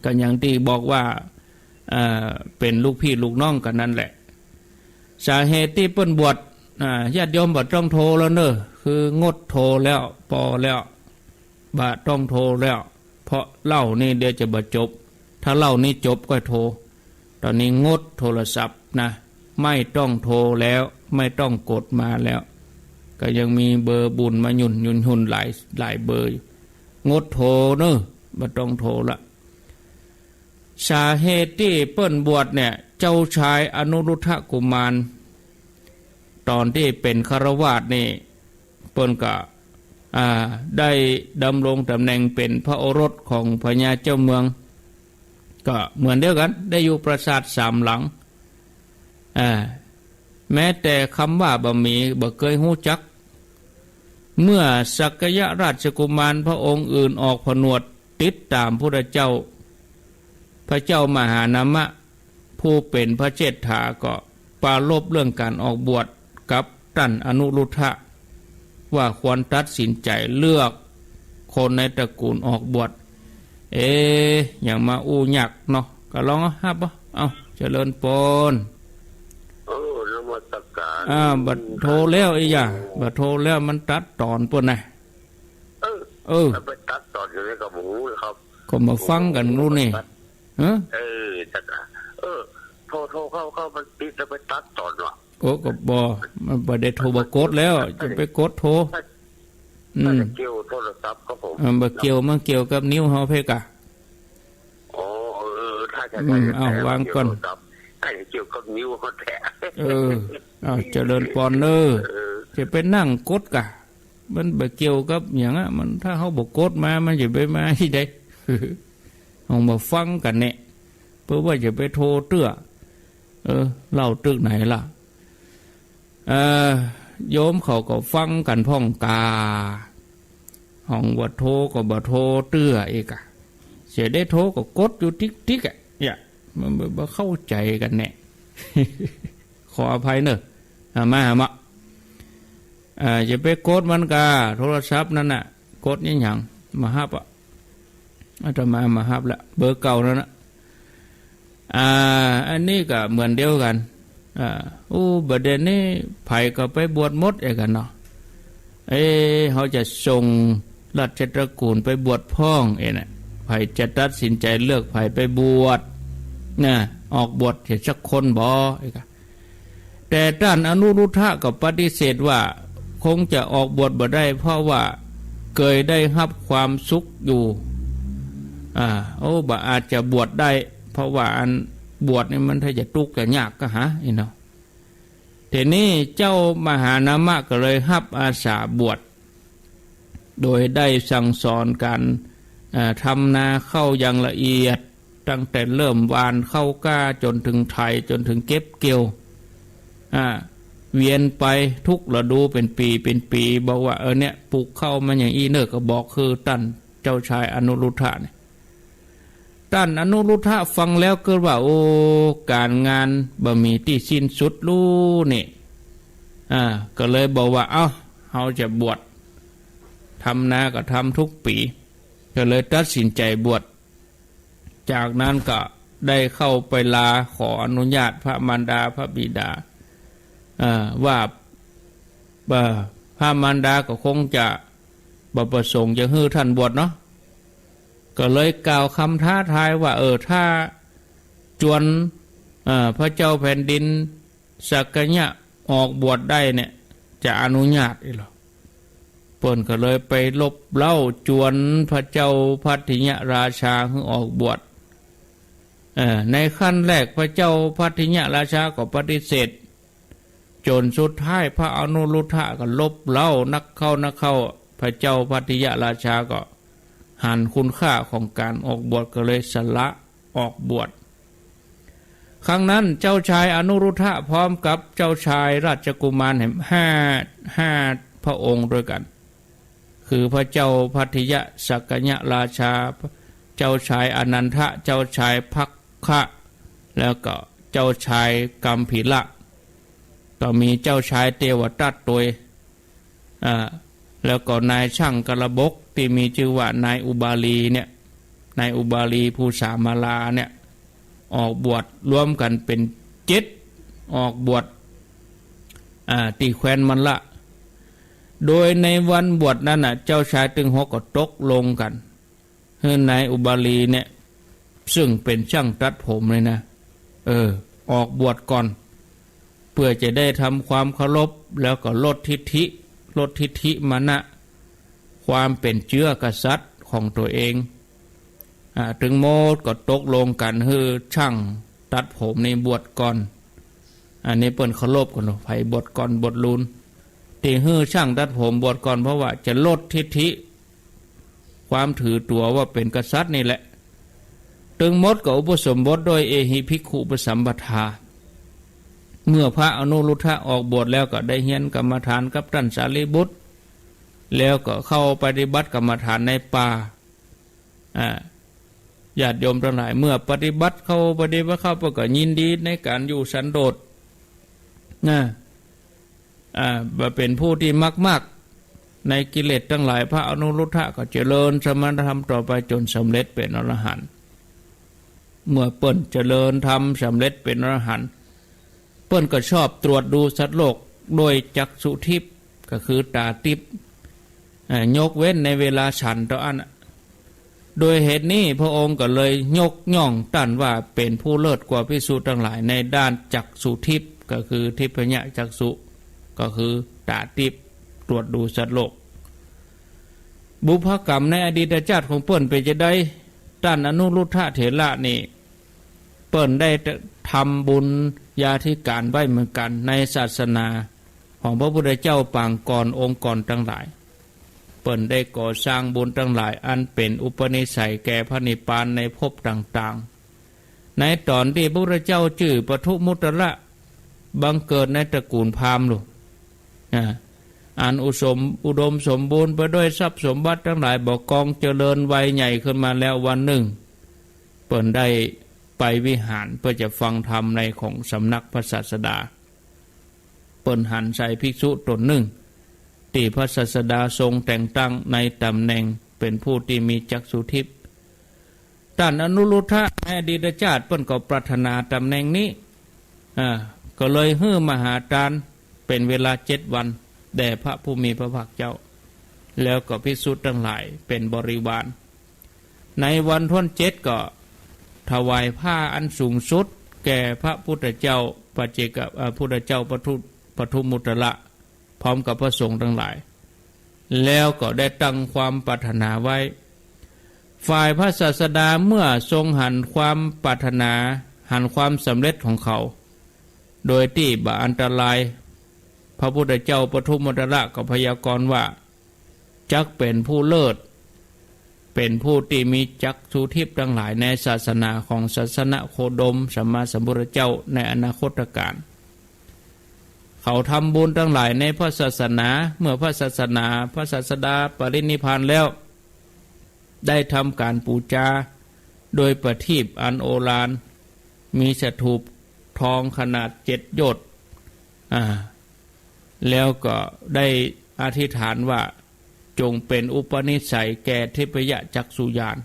ก็อย่างที่บอกว่าเป็นลูกพี่ลูกน้องกันนั่นแหละสาเหตุที่เปิ้นบวชญาติโยมบ่ต้องโทรแล้วเนอะคืองดโทรแล้วพอแล้วบ่ต้องโทรแล้วเพราะเล่านี่เดี๋ยวจะบ่จบถ้าเล่านี่จบก็โทรตอนนี้งดโทรศัพท์นะไม่ต้องโทรแล้วไม่ต้องกดมาแล้วก็ยังมีเบอร์บุญมาหยุ่นหลายเบอร์งดโทรเนอะบ่ต้องโทรละสาเหตุที่เปิ้นบวชเนี่ยเจ้าชายอนุรุทธกุมารตอนที่เป็นฆราวาสนี่เปิ้นก็ได้ดำรงตำแหน่งเป็นพระโอรสของพญาเจ้าเมืองก็เหมือนเดียวกันได้อยู่ปราสาท3 หลังแม้แต่คำว่าบ่มีบ่เคยฮู้จักเมื่อสักยราชกุมารพระองค์อื่นออกผนวดติดตามพระเจ้าพระเจ้ามหานามะผู้เป็นพระเจษฐาก็ปรารภเรื่องการออกบวชกับท่านอนุรุทธะว่าควรตัดสินใจเลือกคนในตระกูลออกบวชอย่างมาอู้ยักเนาะก็ลองฮับเอาเจริญปนนมัสการบัดโทรแล้วไอ้ย่าบัดโทรแล้วมันตัดตอนปนน่ะไปตัดตอนอยู่ในกับหมูครับก็มาฟังกันรู้นี่จักโทรเข้ามันติดแล้วไปตัดตอนว่ะก็บ่มันบ่ได้โทรบ่กดแล้วจะไปกดโทรเกี่ยวโทรศัพท์ครับผมบ่เกี่ยวมันเกี่ยวกับนิ้วเฮาเพกะถ้าจะวางก่อน ไอ้เกี่ยวกับนิ้วเขาแทะ เจริญปอนเนอร์จะไปนั่งกดกะมันไปเกี่ยวกับอย่างอ่ะมันถ้าเขาบอกกดมามันจะไปมาที่ใด เอามาฟังกันเนี่ยเพื่อว่าจะไปโทรเตื้อเล่าตึกไหนล่ะโยมเขาก็ฟังกันพ่องกาห้องวัดโทก็บ่โทรเตื้อเอกอะเสียได้โทรก็กดอยู่ติ๊กอ่ะเนี่ยมันบ่เข้าใจกันแน่ ขออภัยเนอะมาจะไปกดมันกาโทรศัพท์นั่นน่ะกดนี่หยังมาฮับอ่ะอาตมาฮับละเบอร์เก่าแล้วนะอันนี้ก็เหมือนเดียวกันประเด็นนี้ไผ่ก็ไปบวชมดเองกันเนาะเขาจะส่งราชตระกูลไปบวชพ่องน่ะไผ่จะตัดสินใจเลือกไผ่ไปบวชนะออกบวชเห็นสักคนบ่เองแต่ด้านอนุรุทธะก็ปฏิเสธว่าคงจะออกบวชบ่ได้เพราะว่าเคยได้รับความสุขอยู่บ่อาจจะบวชได้เพราะว่าอันบวชนี่มันถ้าจะทุกข์จะยากก็หาเนาะทีนี้เจ้ามหานามะก็เลยรับอาสาบวชโดยได้สั่งสอนการทำนาเข้าอย่างละเอียดตั้งแต่เริ่มหว่านเข้ากล้าจนถึงไถจนถึงเก็บเกี่ยวเวียนไปทุกฤดูเป็นปีบอกว่าเนี่ยปลูกเข้ามันอย่างอีเนอร์ก็บอกคือท่านเจ้าชายอนุรุทธะเนี่ยท่านอนุรุทธะฟังแล้วก็ว่าการงานบ่มีที่สิ้นสุดรู้นี่ก็เลยบอกว่าเขาจะบวชทำนาก็ทำทุกปีก็เลยตัดสินใจบวชจากนั้นก็ได้เข้าไปลาขออนุญาตพระมารดาพระบิดาว่าพระมารดาก็คงจะประสงค์จะให้ท่านบวชเนาะก็เลยกล่าวคำท้าทายว่าถ้าจวนพระเจ้าแผ่นดินสักยะออกบวชได้เนี่ยจะอนุญาตหรอเปิ้นก็เลยไปลบเล่าจวนพระเจ้าพัทยราชาให้ออกบวชในขั้นแรกพระเจ้าพัทยราชาก็ปฏิเสธจนสุดท้ายพระอนุรุทธะก็ลบเล่านักเข้าพระเจ้าพัทยราชาก็หันคุณค่าของการออกบวชก็เลยสละออกบวชครั้งนั้นเจ้าชายอนุรุทธะพร้อมกับเจ้าชายราชกุมารห้าพระองค์ด้วยกันคือพระเจ้าพัทยสักยราชาเจ้าชายอนันทะเจ้าชายภักขะแล้วก็เจ้าชายกัมพิละก็มีเจ้าชายเทวทัตตัวแล้วก็นายช่างกระบกที่มีชื่อว่านายอุบาลีเนี่ยนายอุบาลีภูสามาลาเนี่ยออกบวชรวมกันเป็น7ออกบวชที่แคว้นมันละโดยในวันบวชนั้นเจ้าชายตึง6ก็ตกลงกันคือนายอุบาลีเนี่ยซึ่งเป็นช่างตัดผมเลยนะออกบวชก่อนเพื่อจะได้ทำความเคารพแล้วก็ลดทิฐิมานะความเป็นเชื้อกษัตริย์ของตัวเองถึงโมดก็ตกลงกันคือช่างตัดผมในบวชก่อนอันนี้เปิ้นเคารพกันไผบวชก่อนบวชลูนที่ฮือช่างตัดผมบวชก่อนเพราะว่าจะลดทิฐิความถือตัวว่าเป็นกษัตริย์นี่แหละถึงมดก็อุปสมบทโดยเอหิภิกขุปสัมปทาเมื่อพระอนุรุทธะออกบวชแล้วก็ได้เฮียนกรรมฐานกับท่านสารีบุตรแล้วก็เข้าปฏิบัติกรรมฐานในป่าญาติโยมทั้งหลายเมื่อปฏิบัติเข้าก็ยินดีในการอยู่สันโดษเป็นผู้ที่มากในกิเลสทั้งหลายพระอนุรุทธะก็เจริญสมณธรรมต่อไปจนสำเร็จเป็นอรหันต์เมื่อเปิ้นเจริญธรรมสำเร็จเป็นอรหันต์เปิ้นก็ชอบตรวจดูสัตว์โลกโดยจักษุทิพย์ก็คือตาทิพย์ยกเว้นในเวลาฉันต่ออันโดยเหตุนี้พระองค์ก็เลยยกย่องตั้นว่าเป็นผู้เลิศกว่าภิกษุทั้งหลายในด้านจักษุทิพย์ก็คือทิพยจักษุก็คือตาทิพย์ตรวจดูสัตว์โลกบุพกรรมในอดีตชาติของเปิ้นเป็นจะได้ด้านอนุรุทธะเถระนี่ เปิ้นได้ทำบุญญาธิการไว้เหมือนกันในศาสนาของพระพุทธเจ้าปางก่อนองค์ก่อนทั้งหลายเปิ้นได้ก่อสร้างบุญทั้งหลายอันเป็นอุปนิสัยแก่พระนิพพานในภพต่างๆในตอนที่พระพุทธเจ้าชื่อปทุมุตระบังเกิดในตระกูลพราหมณ์ลูกอันอุดมสมบูรณ์ไปด้วยทรัพย์สมบัติทั้งหลายบอกกองเจริญวัยใหญ่ขึ้นมาแล้ววันหนึ่งเปิ้นได้ไปวิหารเพื่อจะฟังธรรมในของสำนักพระศาสดาเปิ้นหันใส่ภิกษุตนหนึ่งที่พระศาสดาทรงแต่งตั้งในตำแหน่งเป็นผู้ที่มีจักษุทิพย์ท่านอนุรุทธะในอดีตชาติเปิ้นก็ปรารถนาตำแหน่งนี้ก็เลยฮื้อมหาทานเป็นเวลา7 วันแด่พระผู้มีพระภาคเจ้าแล้วก็ภิกษุทั้งหลายเป็นบริวารในวันที่7ก็ถวายผ้าอันสูงสุดแก่พระพุทธเจ้าปัจเจกพุทธเจ้าปทุมุตระพร้อมกับพระสงฆ์ทั้งหลายแล้วก็ได้ตั้งความปรารถนาไว้ฝ่ายพระศาสดาเมื่อทรงหันความปรารถนาหันความสำเร็จของเขาโดยที่บาอันตรายพระพุทธเจ้าปทุมุตระก็พยากรณ์ว่าจักเป็นผู้เลิศเป็นผู้ที่มีจักษุทิพย์ทั้งหลายในศาสนาของศาสนาโคดมสัมมาสัมพุทธเจ้าในอนาคตการเขาทำบุญทั้งหลายในพระศาสนาเมื่อพระศาสดาปรินิพพานแล้วได้ทำการปูจาโดยประทีปอันโอฬารมีสถูปทองขนาด7 โยชน์แล้วก็ได้อธิษฐานว่าจงเป็นอุปนิสัยแก่ทิพยจักษุญาณ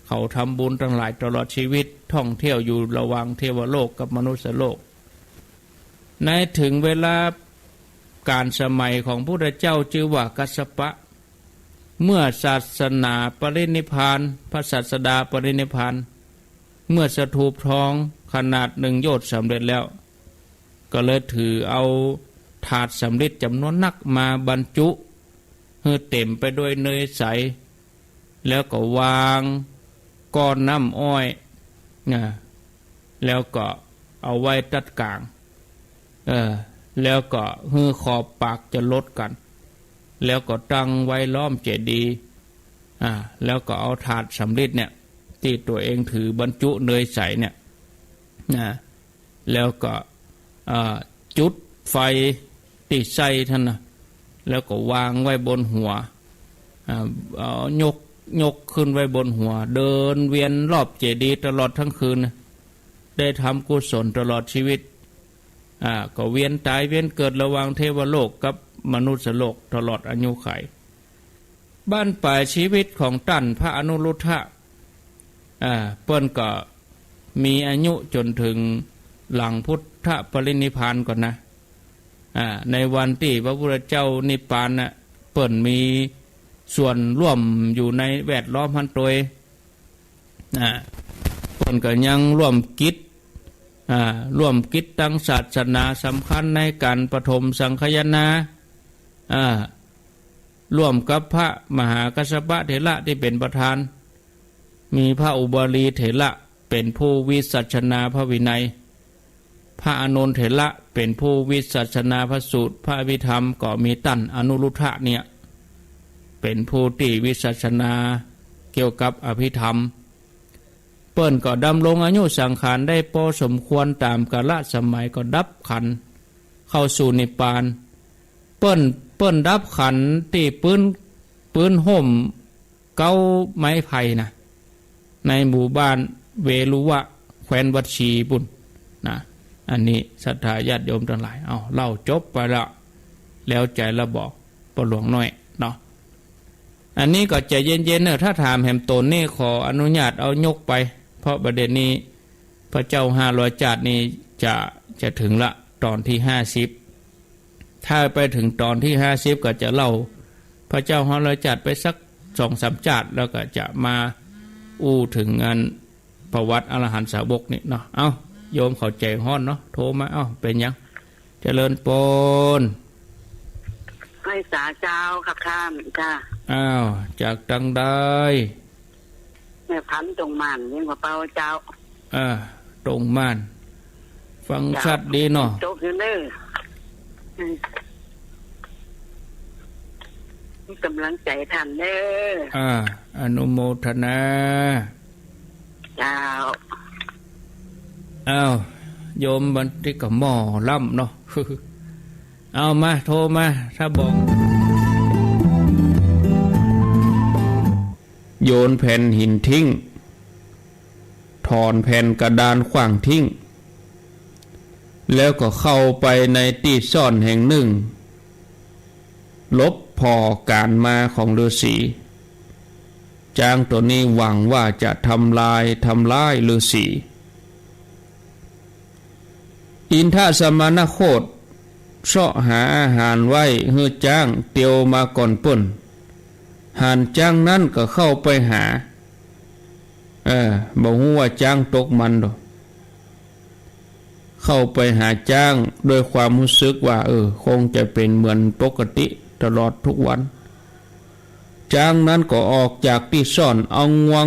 เขาทำบุญทั้งหลายตลอดชีวิตท่องเที่ยวอยู่ระหว่างเทวโลกกับมนุษยโลกในถึงเวลาการสมัยของพระพุทธเจ้าชื่อว่ากัสสปะเมื่อศาสนาปรินิพพานพระศาสดาปรินิพพานเมื่อสถูปทองขนาด1 โยชน์สำเร็จแล้วก็เลยถือเอาถาดสำริดจำนวนนักมาบรรจุให้เต็มไปด้วยเนยใสแล้วก็วางก้อนน้ำอ้อยแล้วก็เอาไว้ตัดกลางแล้วก็ฮือขอบปากจะลดกันแล้วก็ตั้งไว้ล้อมเจดีย์แล้วก็เอาถาดสำริดเนี่ยที่ตัวเองถือบรรจุเนยใสเนี่ยแล้วก็จุดไฟติดใส่ท่านนะแล้วก็วางไว้บนหัวยกขึ้นไว้บนหัวเดินเวียนรอบเจดีย์ตลอดทั้งคืนได้ทำกุศลตลอดชีวิตก็เวียนตายเวียนเกิดระหว่างเทวโลกกับมนุษย์โลกตลอดอายุขัยบ้านปลายชีวิตของท่านพระอนุรุทธะเปิ้นก็มีอายุจนถึงหลังพุทธปรินิพพานก่อนนะในวันที่พระพุทธเจ้านิพพานน่ะเปิ้นมีส่วนร่วมอยู่ในแวดล้อมพันตัวเปิ้นก็ยังร่วมกิจตั้งศาสนาสำคัญในการปฐมสังฆายนาร่วมกับพระมหากัสสปะเถระที่เป็นประธานมีพระอุบาลีเถระเป็นผู้วิสัชนาพระวินัยพระอานนท์เถระเป็นผู้วิสัชนาพระสูตรพระอภิธรรมก็มีตั้นอนุรุทธะเนี่ยเป็นผู้ที่วิสัชนาเกี่ยวกับอภิธรรมเปิ้นก็ดำรงอายุสังขารได้พอสมควรตามกาลสมัยก็ดับขันเข้าสู่นิพพานเปิ้นดับขันที่ปืนห่มเก้าไม้ไผ่นะในหมู่บ้านเวลุวะแคว้นวัดชีปุ่นนะอันนี้ศรัทธาญาติโยมทั้งหลายเล่าจบไปแล้วใจละบอกปหลวงน้อยเนาะอันนี้ก็ใจเย็นๆเนอะถ้าถามแหมตนนี่ขออนุญาตเอายกไปเพราะประเด็นนี้พระเจ้า500 จาดนี้จะถึงละตอนที่50ถ้าไปถึงตอนที่50ก็จะเล่าพระเจ้า500 จาดไปสัก 2-3 จาดแล้วก็จะมาถึงงานประวัติอรหันตสาวกนี่เนาะโยมเข้าใจฮ้อนเนาะโทรมาเป็นยังเจริญปนให้สาเจ้าครับท่านจ้าจากตังได้แม่พันตรงมันยังกว่าเปาเจ้า ตรงม่านฟังชัดดีเนาะจบอยู่เด้อกำลังใจท่านเด้ออนุโมทนาเจ้าโยมบันที่ก็หม้อล่ำเนาะ เอามาโทรมาถ้าบอกโยนแผ่นหินทิ้งถอนแผ่นกระดานขว้างทิ้งแล้วก็เข้าไปในที่ซ่อนแห่งหนึ่งลบพอการมาของฤาษีจางตัวนี้หวังว่าจะทำลายฤาษีอินทสมณโคตเสาะหาอาหารไว้เฮือจ้างเตียวมาก่อนป่นหานจ้างนั้นก็เข้าไปหาบอกว่าจ้างตกมันดอกเข้าไปหาจ้างโดยความรู้สึกว่าคงจะเป็นเหมือนปกติตลอดทุกวันจ้างนั้นก็ออกจากที่ซ่อนเอางวง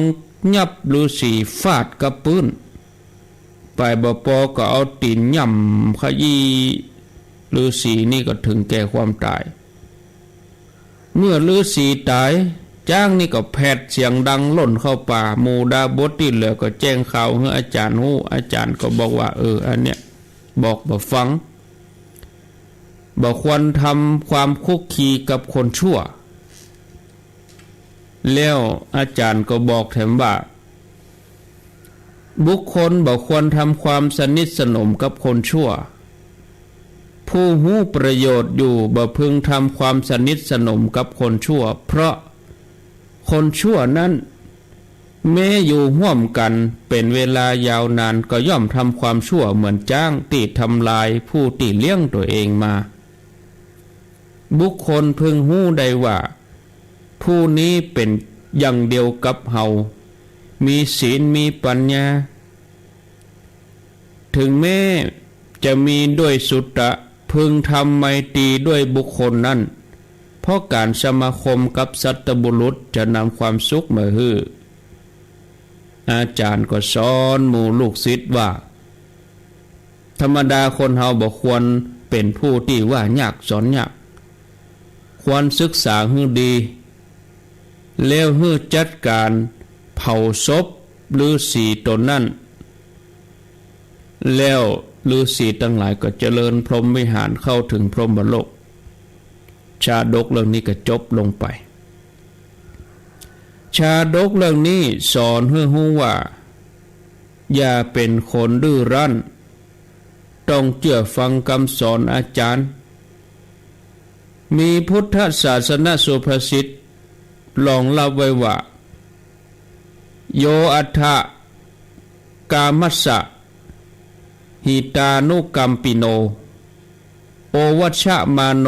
ยับฤาษีฟาดกับปืนไปบ่พอก็เอาตีนย่ำขยี้ฤาษีนี่ก็ถึงแก่ความตายเมื่อฤาษีตายจ้างนี่ก็แผดเสียงดังล่นเข้าป่าหมู่ดาบทที่เหลือก็แจ้งข่าวให้อาจารย์ฮู้อาจารย์ก็บอกว่าอันเนี้ยบอกบ่ฟังบ่ควรทำความคุกคีกับคนชั่วแล้วอาจารย์ก็บอกแถมว่าบุคคลบ่ควรทำความสนิทสนมกับคนชั่วผู้หู้ประโยชน์อยู่บ่พึงทำความสนิทสนมกับคนชั่วเพราะคนชั่วนั้นแม้อยู่ร่วมกันเป็นเวลายาวนานก็ย่อมทำความชั่วเหมือนจ้างที่ทำลายผู้ที่เลี้ยงตัวเองมาบุคคลพึงหู้ได้ว่าผู้นี้เป็นอย่างเดียวกับเฮามีศีลมีปัญญาถึงแม้จะมีด้วยสุตตะพึงทำไมตรีด้วยบุคคลนั้นเพราะการสมาคมกับสัตบุรุษจะนำความสุขมาให้อาจารย์ก็สอนหมู่ลูกศิษย์ว่าธรรมดาคนเฮาบ่ควรเป็นผู้ที่ว่ายากสอนยากควรศึกษาให้ดีแล้วให้จัดการเผาศพฤาษีตนนั้นแล้วฤาษีทั้งหลายก็เจริญพรหมวิหารเข้าถึงพรหมโลกชาดกเรื่องนี้ก็จบลงไปชาดกเรื่องนี้สอนให้รู้ว่าอย่าเป็นคนดื้อรั้นต้องเชื่อฟังคำสอนอาจารย์มีพุทธศาสนาสุภาษิตรองรับไว้ว่าโยอัฏฐกามัสสะหิตานุกัมปิโนโอวัชชะมาโน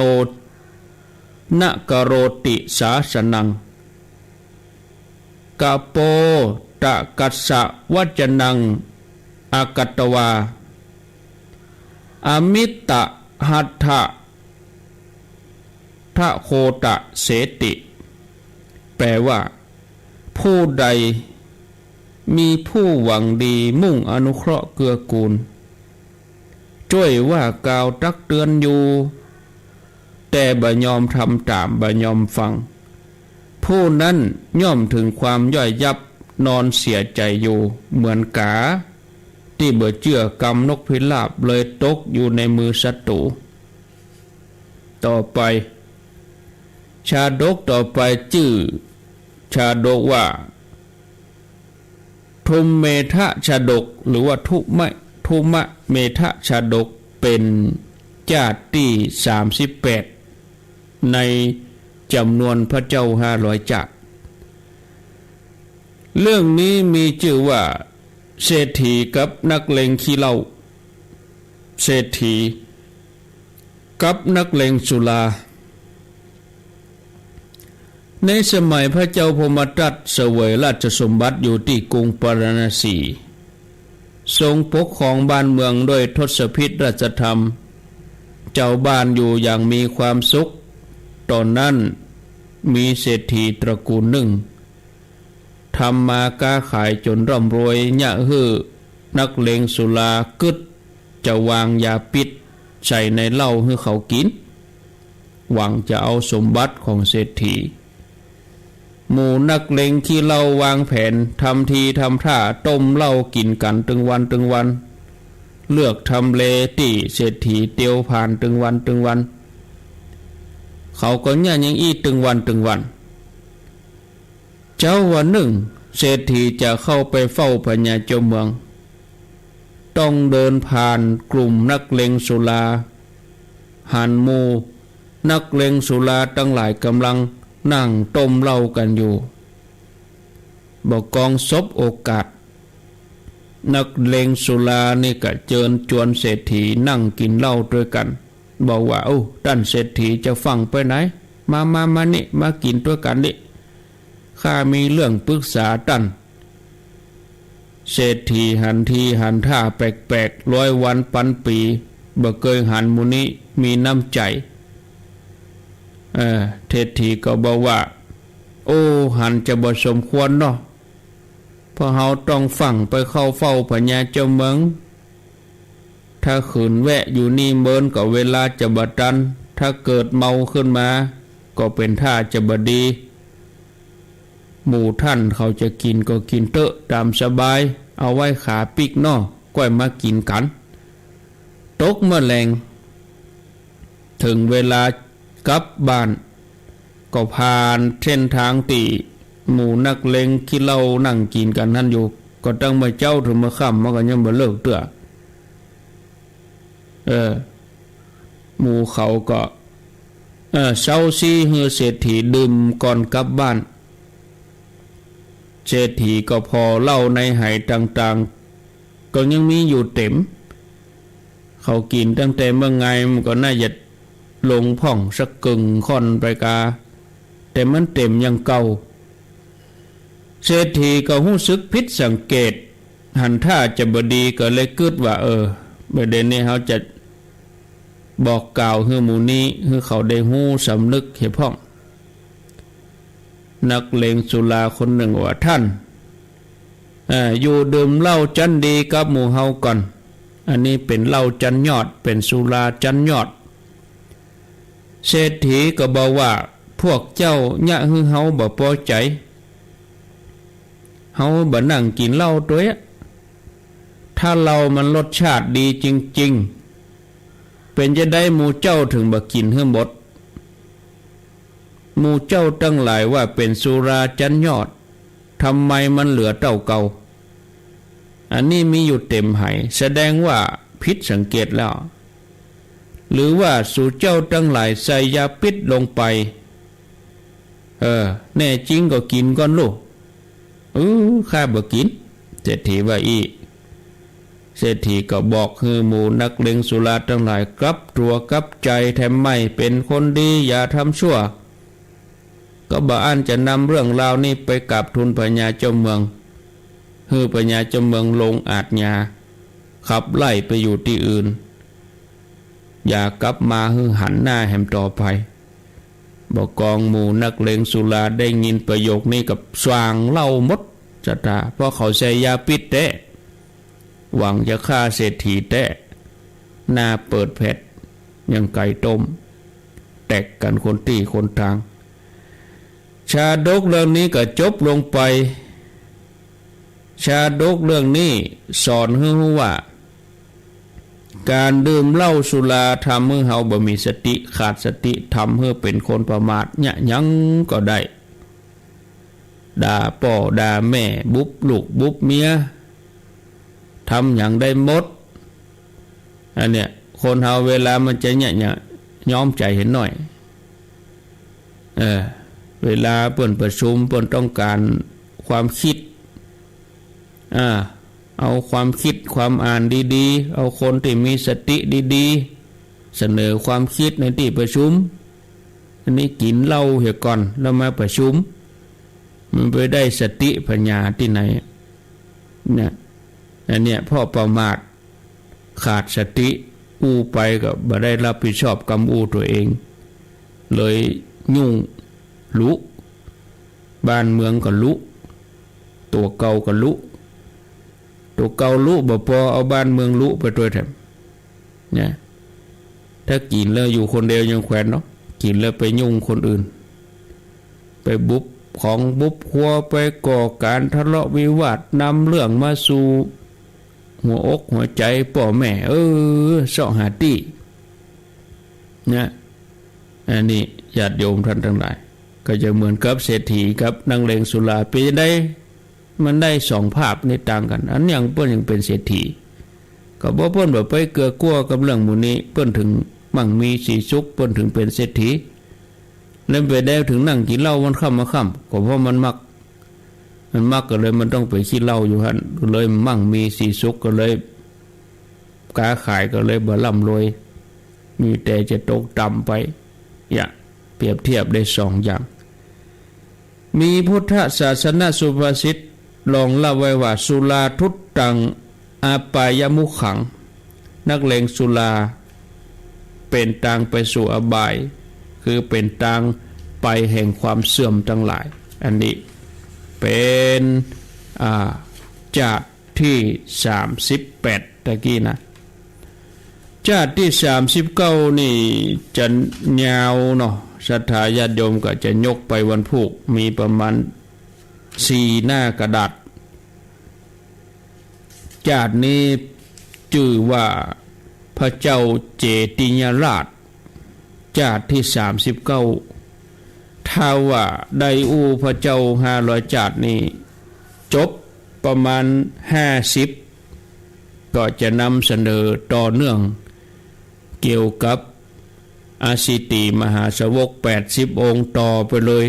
นะกโรติสาสนังกะโปตะกัสสะวัจนังอากัตตวาอมิตตะหัตถะทะโคตะเสติแปลว่าผู้ใดมีผู้หวังดีมุ่งอนุเคราะห์เกื้อกูลช่วยว่ากล่าวตักเตือนอยู่แต่บ่ยอมทำตามบ่ยอมฟังผู้นั้นย่อมถึงความย่อยยับนอนเสียใจอยู่เหมือนกาที่เบื่อเจื้อกำนกพิราบเลยตกอยู่ในมือศัตรูต่อไปชาดกต่อไปชื่อชาดกว่าทุมเมทะชาดกหรือว่าทุมะเมทะชาดกเป็นญาติที่38ในจำนวนพระเจ้า500จักรเรื่องนี้มีชื่อว่าเศรษฐีกับนักเลงขี้เหล้าเศรษฐีกับนักเลงสุราในสมัยพระเจ้าพมทัตเสวยราชสมบัติอยู่ที่กรุงปาราณสีทรงปกครองบ้านเมืองด้วยทศพิธราชธรรมเจ้าบ้านอยู่อย่างมีความสุขตอนนั้นมีเศรษฐีตระกูลหนึ่งทำมาค้าขายจนร่ำรวยยะฮือ นักเลงสุรากึดจะวางยาพิษใส่ในเหล้าให้เขากินหวังจะเอาสมบัติของเศรษฐีหมู่นักเลงที่เหล้าวางแผนทำทีทำท่าต้มเหล้ากินกันตึงวันเลือกทำเลที่เศรษฐีเตียวผ่านตึงวันเขาก็เนี่ยยังอีตึงวันเจ้าวันหนึ่งเศรษฐีจะเข้าไปเฝ้าพญาเจ้าเมืองต้องเดินผ่านกลุ่มนักเลงสุราหันหมู่นักเลงสุราตั้งหลายกำลังนั่งต้มเหล้ากันอยู่บอกกองซบโอกาสนักเลงสุรานี่ก็เจิญจวนเศรษฐีนั่งกินเหล้าด้วยกันบอกว่าท่านเศรษฐีจะฟังไปไหนมานี่มากินด้วยกันนี่ข้ามีเรื่องปรึกษาท่านเศรษฐีหันทีหันท่าแปลก100 วันพันปีบ่เคยหันมุนี้มีน้ำใจเศรษฐีก็บอกว่าหันจะบ่สมควรเนาะเพราะเฮาต้องฟังไปเข้าเฝ้าพญาเจ้าเมืองถ้าขืนแวะอยู่นี่เมินก็เวลาจะบ่ทันถ้าเกิดเมาขึ้นมาก็เป็นท่าจะบ่ดีหมู่ท่านเขาจะกินก็กินเตอะตามสบายเอาไว้ขาปิกนอก้อยมากินกันตกเมื่อแรงถึงเวลากลับบ้านก็ผ่านเส้นทางตีหมู่นักเลงที่เล่านั่งกินกันนั่นอยู่ก็ตั้งมาเจ้าถึงมาค่ำมันก็ยังบ่เลิกเตื้อหมู่เขาก็เช้าซีเฮือเศรษฐีดื่มก่อนกลับบ้านเศรษฐีก็พอเล่าในไหต่างๆก็ยังมีอยู่เต็มเขากินตั้งแต่เมื่อไงมันก็น่าจะลงพ่องสักกึ่งค่อนไปกาแต่มันเต็มยังเก่าเศรษฐีก็รู้สึกผิดสังเกตหันท่าจะบดีก็เลยคิดว่าประเด็นนี้เขาจะบอกกล่าวให้หมู่นี้ให้เขาได้หู้สำนึกเห็นพ่องนักเลงสุราคนหนึ่งว่าท่านอยู่ดื่มเหล้าจันดีกับหมู่เฮาก่อนอันนี้เป็นเหล้าจันยอดเป็นสุราจันยอดเศรษฐีก็บอกว่าพวกเจ้าญะฮือเฮาบ่พอใจเฮาบ่นั่งกินเหล้าตัวถ้าเหล้ามันรสชาติดีจริงๆเป็นจะได้หมู่เจ้าถึงบ่กินให้หมดหมู่เจ้าตั้งหลายว่าเป็นสุราจันยอดทำไมมันเหลือเต่าเก่าอันนี้มีอยู่เต็มไหแสดงว่าผิดสังเกตแล้วหรือว่าสู่เจ้าตั้งหลายใส่ยาพิษลงไปแน่จริงก็กินก่อนลูกข้าบ่กินเศรษฐีว่าเศรษฐีก็บอกคือหมู่นักเลงสุราทั้งหลายกลับตัวกลับใจแถมไม่เป็นคนดีอย่าทำชั่วก็บ่อันจะนำเรื่องราวนี้ไปกราบทูลพญาเจ้าเมืองฮือพญาเจ้าเมืองลงอาจญาขับไล่ไปอยู่ที่อื่นอย่ากลับมาฮือหันหน้าแหมต่อไปบอกกองหมู่นักเลงสุราได้ยินประโยคนี้กับสว่างเล่าหมดจะตาเพราะเขาใช้ยาพิษแท้หวังจะฆ่าเศรษฐีแท้หน้าเปิดแผดยังไก่ต้มแตกกันคนตีคนทางชาดกเรื่องนี้ก็จบลงไปชาดกเรื่องนี้สอนให้รู้ว่าการดื่มเหล้าสุราทำให้เฮาบ่มีสติขาดสติทำให้เป็นคนประมาทเนี่ยยังก็ได้ด่าพ่อด่าแม่บุบลูกบุบเมียทำอย่างได้หมดอันเนี้ยคนเฮาเวลามันจะเนี่ยย้อมใจเห็นหน่อยเวลาเปิ่นประชุมเปิ่นต้องการความคิดเอาความคิดความอ่านดีๆเอาคนที่มีสติดีๆเสนอความคิดในที่ประชุมอันนี้กินเหล้าเหี่ยก่อนแล้วมาประชุมมันไปได้สติปัญญาที่ไหนเนี่ยอันเนี้ยพ่อประมาทขาดสติอู้ไปก็บ่ได้รับผิดชอบกรรมอู้ตัวเองเลยยุ่งลุบ้านเมืองก็ลุตัวเก่าก็ลุ ตัวเก่าลุบ่พอเอาบ้านเมืองลุไปด้วยแถมเนี่ยถ้ากินแล้วอยู่คนเดียวยังแขวนเนาะกินแล้วไปยุ่งคนอื่นไปบุบของบุบหัวไปก่อการทะเลาะวิวาทนำเรื่องมาสู่หัวอกหัวใจพ่อแม่เสาะหาตี้เนี่ยอันนี้ญาติโยมท่านทั้งหลายก็จะเหมือนกับเศรษฐีกับนักเลงสุราเป็นได้มันได้สองภาพนี่ต่างกันอันยังเปิ้นยังเป็นเศรษฐีก็บ่เปิ้นแบบไปเกือกลัวกับเรื่องหมู่นี้เปิ้นถึงมั่งมีสีสุขเปิ้นถึงเป็นเศรษฐีเล่นไปได้ถึงนั่งกินเหล้าวันค่ำมาค่ำก็เพราะมันมักก็เลยมันต้องไปขี้เหล้าอยู่หั่นเลยมั่งมีสีสุขก็เลยค้าขายก็เลยบ่ร่ำรวยมีแต่จะตกต่ำไปอย่างเปรียบเทียบได้สองอย่างมีพุทธศาสนาสุภาษิตลองเล่าไว้ว่าสุราทุตตังอาปายมุขังนักเลงสุราเป็นทางไปสู่อบายคือเป็นทางไปแห่งความเสื่อมทั้งหลายอันนี้เป็นจาดที่38ตะกี้นะจาดที่39นี่จะยาวเนาะศรัทธาญาติโยมก็จะยกไปวันพุธมีประมาณ4หน้ากระดาษจาดนี้ชื่อว่าพระเจ้าเจติยราชจาดที่39ถ้าว่าได้พระเจ้า500จาดนี้จบประมาณ50ก็จะนำเสนอต่อเนื่องเกี่ยวกับอาสิติมหาสาวก80องค์ต่อไปเลย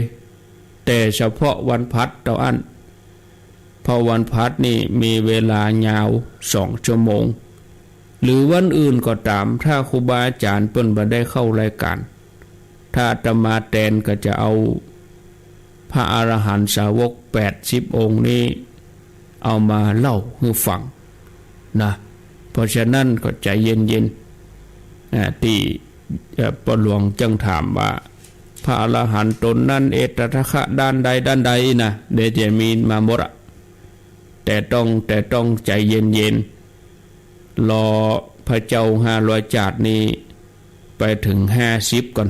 แต่เฉพาะวันพัดต่ออันเพราะวันพัดนี่มีเวลายาว2ชั่วโมงหรือวันอื่นก็ตามถ้าครูบาอาจารย์เปิ้นบ่ได้เข้ารายการถ้าอาตมาแตนก็จะเอาพระอรหันตสาวก80องค์นี้เอามาเล่าให้ฟังนะเพราะฉะนั้นก็ใจเย็นๆที่ปหลวงจึงถามว่าพระอรหันต์ตนนั้นเอตทัคคะด้านใดนะเดี๋ยวจะมีมาหมดแต่ต้องใจเย็นๆรอพระเจ้า500จาดนี้ไปถึง50ก่อน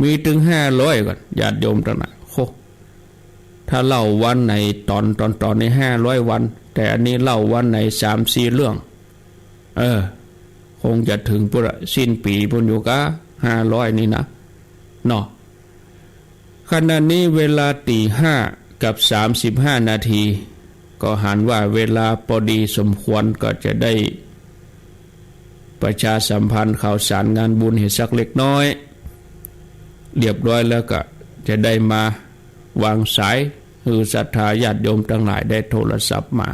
มีถึง500ก่อนญาติโยมทั้งหลายโคถ้าเล่าวันไหนตอนใน500วันแต่อันนี้เล่าวันไหน3-4เรื่องคงจะถึงปุระสิ้นปีพุ่นอยู่กะ500นี่นะเนาะขณะนี้เวลาตี5กับ35นาทีก็หันว่าเวลาพอดีสมควรก็จะได้ประชาสัมพันธ์ข่าวสารงานบุญให้สักเล็กน้อยเรียบร้อยแล้วก็จะได้มาวางสายคือศรัทธาญาติโยมทั้งหลายได้โทรศัพท์มา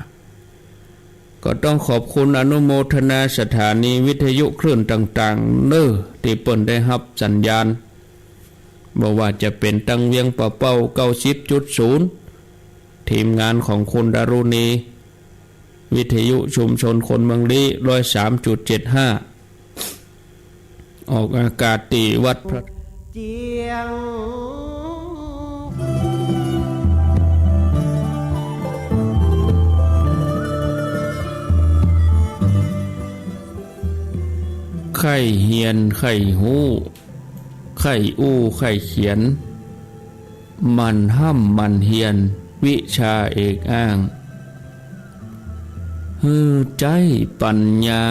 ก็ต้องขอบคุณอนุโมทนาสถานีวิทยุคลื่นต่างๆที่เปิ้นได้รับสัญญาณบอกว่าจะเป็นตังเวียงป่าเป้า 90.0 ทีมงานของคุณดารุณีวิทยุชุมชนคนเมืองลี้ 103.75 ออกอากาศที่วัดพระเจียงไข่เฮียนไข่หูไข่ไข่เขียนมันห้ำมันเฮียนวิชาเอกอ้างใจปัญญา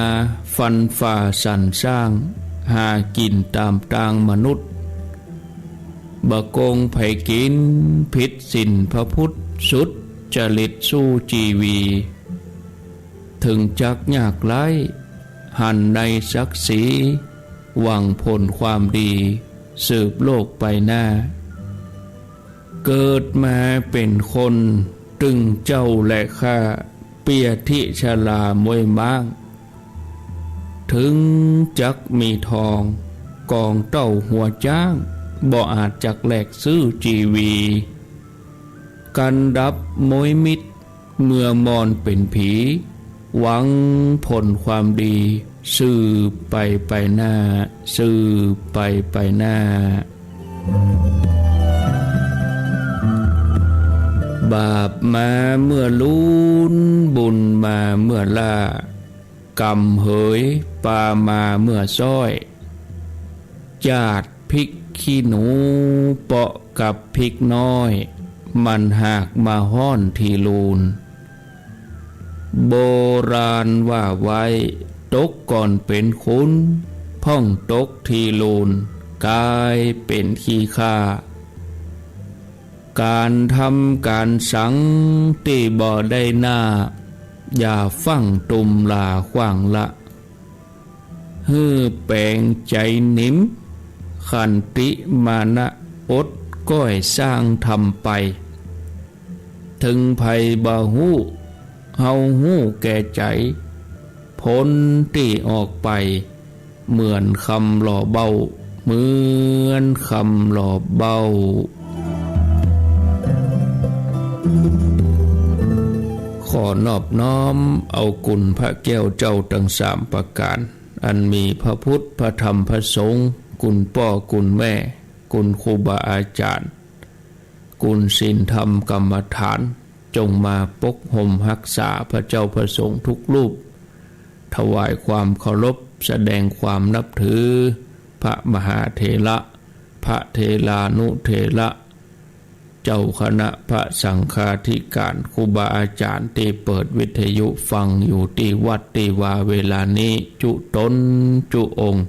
ฟันฝ่าสรรสร้างหากินตามตางมนุษย์บะโกงไผกินผิดศีลพระพุทธสุดจริตสู้จีวีถึงจักยากไร้หันในศักดิ์ศรีหวังผลความดีสืบโลกไปหน้าเกิดมาเป็นคนตึงเจ้าและข้าเปียทิชลามวยม้างถึงจักมีทองกองเต้าหัวจ้างบ่อาจจักแหลกซื้อจีวีกันดับมวยมิตรเมื่อมอนเป็นผีหวังผลความดีสืบไปหน้าสืบไปบ บาปมาเมื่อลุนบุญมาเมื่อล่ากรรมเหยปามาเมื่อซ้อยจาดพริกขี้หนูเปาะกับพริกน้อยมันหากมาห้อนทีลูนโบราณว่าไว้ตกก่อนเป็นคุณพ่องตกทีลูนกลายเป็นขี้ข้าการทำการสังตีบ่ได้หน้าอย่าฟังตุมลาขวางละฮื้อแปลงใจนิ่มขันติมานะอดก้อยสร้างทำไปถึงภัยบ่ฮู้เฮาฮู้แก่ใจพ้นตีออกไปเหมือนคำหล่อเบาเหมือนคำหล่อเบาขอนอบน้อมเอากุณพระแก้วเจ้าทั้งสามประการอันมีพระพุทธพระธรรมพระสงฆ์กุณพ่อกุณแม่กุณครูบาอาจารย์กุณศีลธรรมกรรมฐานจงมาปกห่มรักษาพระเจ้าพระสงฆ์ทุกรูปถวายความเคารพแสดงความนับถือพระมหาเถระพระเถรานุเถระเจ้าคณะพระสังฆาธิการครูบาอาจารย์ที่เปิดวิทยุฟังอยู่ที่วัดที่วาเวลานี้จุตนจุองค์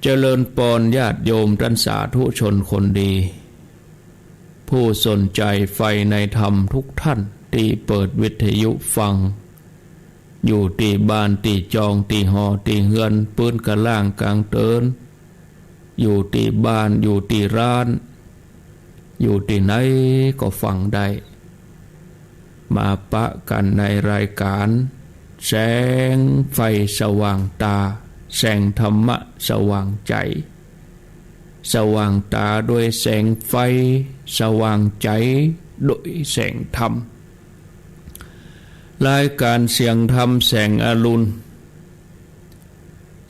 เจริญปอนญาติโยมท่านสาธุชนคนดีผู้สนใจใฝ่ในธรรมทุกท่านที่เปิดวิทยุฟังอยู่ที่บ้านที่จองที่หอที่เฮือนปืนกระล่างกลางเตินอยู่ที่บ้านอยู่ที่ร้านอยู่ที่ไหนก็ฟังได้มาปะกันในรายการแสงไฟสว่างตาแสงธรรมะสว่างใจสว่างตาด้วยแสงไฟสว่างใจด้วยแสงธรรมรายการเสียงธรรมแสงอรุณ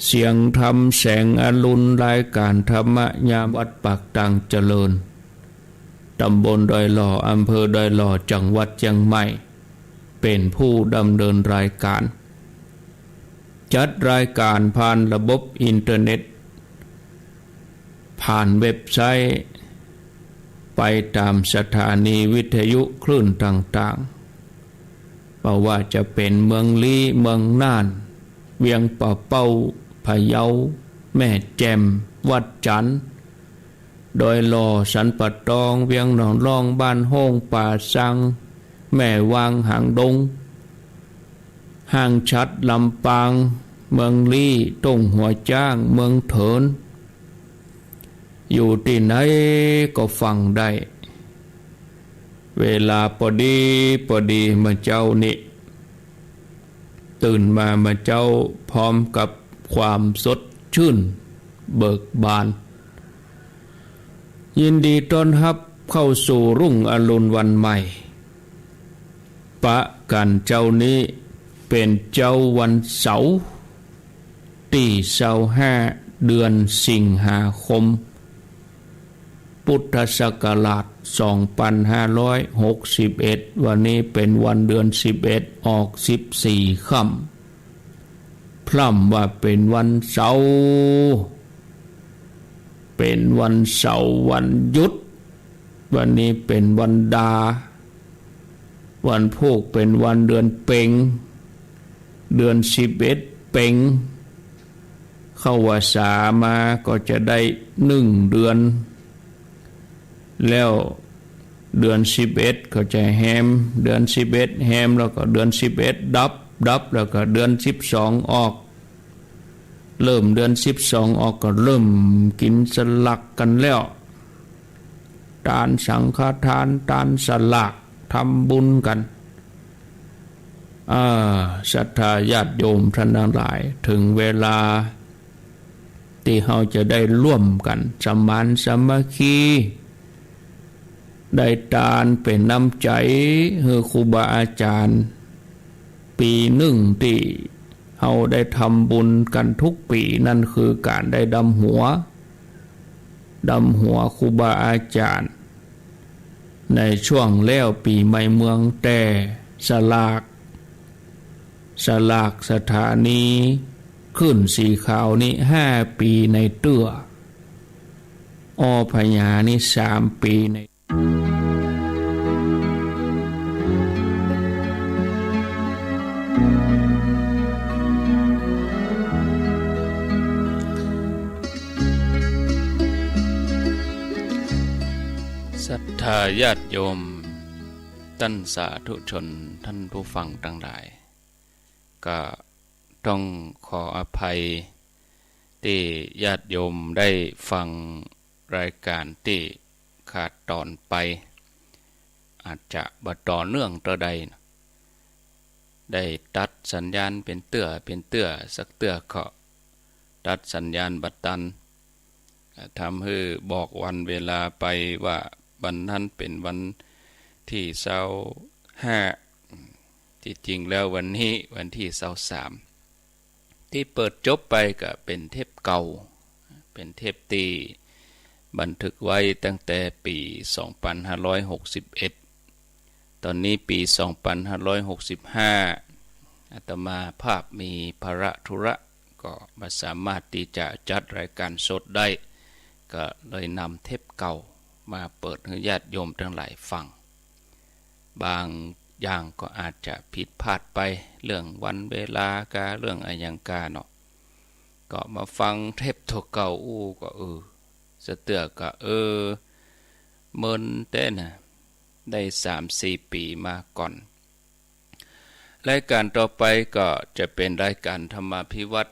เสียงธรรมแสงอรุณรายการธรรมะยามวัดปากตังเจริญตำบลดอยหล่ออำเภอดอยหล่อจังหวัดเชียงใหม่เป็นผู้ดำเนินรายการจัดรายการผ่านระบบอินเทอร์เน็ตผ่านเว็บไซต์ไปตามสถานีวิทยุคลื่นต่างๆเพราะว่าจะเป็นเมืองลี้เมืองน่านเวียงป่าเป้าพะเยาแม่แจ่มวัดจันทร์ดอยหล่อสันปัดตองเวียงหนองร่องบ้านโฮงป่าสังแม่วางหางดงห้างชัดลำปางเมืองลี้ตงหัวจ้างเมืองเถินอยู่ที่ไหนก็ฟังได้เวลาพอดีมาเจ้านี่ตื่นมาเจ้าพร้อมกับความสดชื่นเบิกบานยินดีต้อนรับเข้าสู่รุ่งอรุณวันใหม่ปะกันเจ้านี้เป็นเจ้าวันเสาร์ที่25เดือนสิงหาคมพุทธศักราช2561วันนี้เป็นวันเดือน11ออก14ค่ำพร่ำว่าเป็นวันเสาร์เป็นวันเสาร์วันหยุดวันนี้เป็นวันดาวันพุธเป็นวันเดือนเพ็ญเดือน11เพ็ญเข้าวาสามาก็จะได้1เดือนแล้วเดือน11ก็จะแฮมเดือน11แฮมแล้วก็เดือน11ดับแล้วก็เดือน12ออกเริ่มเดือน12ออกก็เริ่มกินสลักกันแล้วทานสังฆทานทานสลักทำบุญกันศรัทธาญาติโยมท่านทั้งหลายถึงเวลาที่เราจะได้ร่วมกันสมานสามัคคีได้ทานเป็นน้ำใจให้ครูบาอาจารย์ปีหนึ่งที่เราได้ทำบุญกันทุกปีนั่นคือการได้ดำหัวครูบาอาจารย์ ในช่วงแล้วปีใหม่เมืองแต่สลากสถานีขึ้นสีขาวนี้5 ปีในเตื้ออพญานี่3 ปีในศรัทธาญาติโยมท่านสาธุชนท่านผู้ฟังทั้งหลายก็ต้องขออภัยที่ญาติโยมได้ฟังรายการที่ขาดตอนไปอาจจะบ่ต่อเนื่องต่อใดได้ตัดสัญญาณเป็นเตื้อสักเตื้อเคาะตัดสัญญาณบัดตันทำให้บอกวันเวลาไปว่าวันนั้นเป็นวันที่25ที่จริงแล้ววันนี้วันที่23ที่เปิดจบไปก็เป็นเทปเก่าเป็นเทปตีบันทึกไว้ตั้งแต่ปี2561ตอนนี้ปี2565อาตมาภาพมีภาระธุระก็ไม่สามารถที่จะจัดรายการสดได้ก็เลยนำเทปเก่ามาเปิดให้ญาติโยมทั้งหลายฟังบางอย่างก็อาจจะผิดพลาดไปเรื่องวันเวลากาเรื่องอะไรอย่างกาเนาะก็มาฟังเทปตัวเก่าก็สเตือก็เมินเต้นะได้3-4 ปีมาก่อนรายการต่อไปก็จะเป็นรายการธรรมาภิวัตร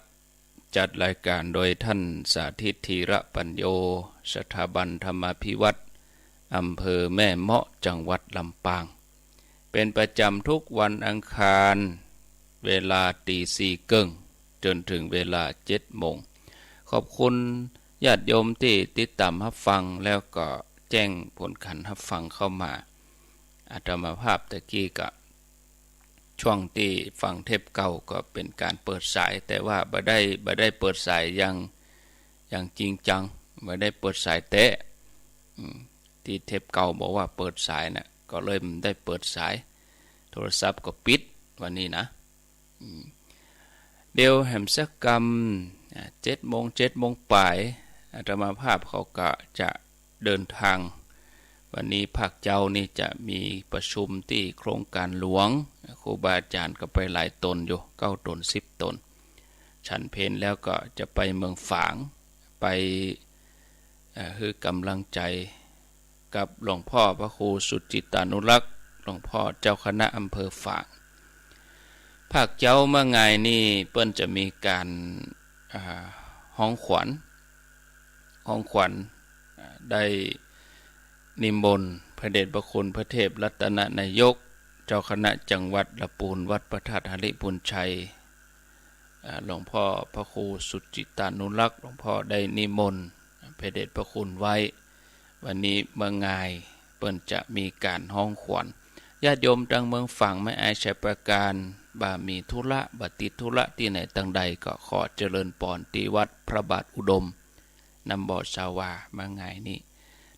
จัดรายการโดยท่านสาธิตธีระปัญโยสถาบันธรรมาภิวัตรอำเภอแม่เมาะจังหวัดลำปางเป็นประจำทุกวันอังคารเวลาตี 4 ครึ่งจนถึงเวลา 7 โมงขอบคุณญาติโยมที่ติดตามรับฟังแล้วก็แจ้งผลขันรับฟังเข้ามาอาตมาภาพตะกี้ก็ช่วงที่ฟังเทปเก่าก็เป็นการเปิดสายแต่ว่าบ่ได้เปิดสายอย่างจริงจังบ่ได้เปิดสายเตะที่เทปเก่าบอกว่าเปิดสายนะก็เลยไม่ได้เปิดสายโทรศัพท์ก็ปิดวันนี้นะเดี๋ยวแหมสักกรรม7 โมงปลายอาตมาภาพเขาก็จะเดินทางวันนี้ภาคเจ้านี่จะมีประชุมที่โครงการหลวงครูบาอาจารย์ก็ไปหลายตนอยู่9 ตน 10 ตนฉันเพลแล้วก็จะไปเมืองฝางไปคือกำลังใจกับหลวงพ่อพระครูสุจิตานุรักษ์หลวงพ่อเจ้าคณะอำเภอฝางภาคเจ้าเมื่อไงนี่เปิ้นจะมีการห้องขวัญได้นิมนต์พระเดชพระคุณพระเทพรัตนนายกเจ้าคณะจังหวัดละปูนวัดพระธาตุหริปุญชัยหลวงพ่อพระครูสุจิตานุรักษ์หลวงพ่อได้นิมนต์พระเดชพระคุณไว้วันนี้เมืองงายเปิ้นจะมีการห้องขวัญญาติโยมดังเมืองฝั่งไม่อายชัยประการบ่มีธุระบ่ติดธุระที่ไหนตั้งใดก็ขอเจริญปอนที่วัดพระบาทอุดมนำบ่อชาวาเมืองงายนี้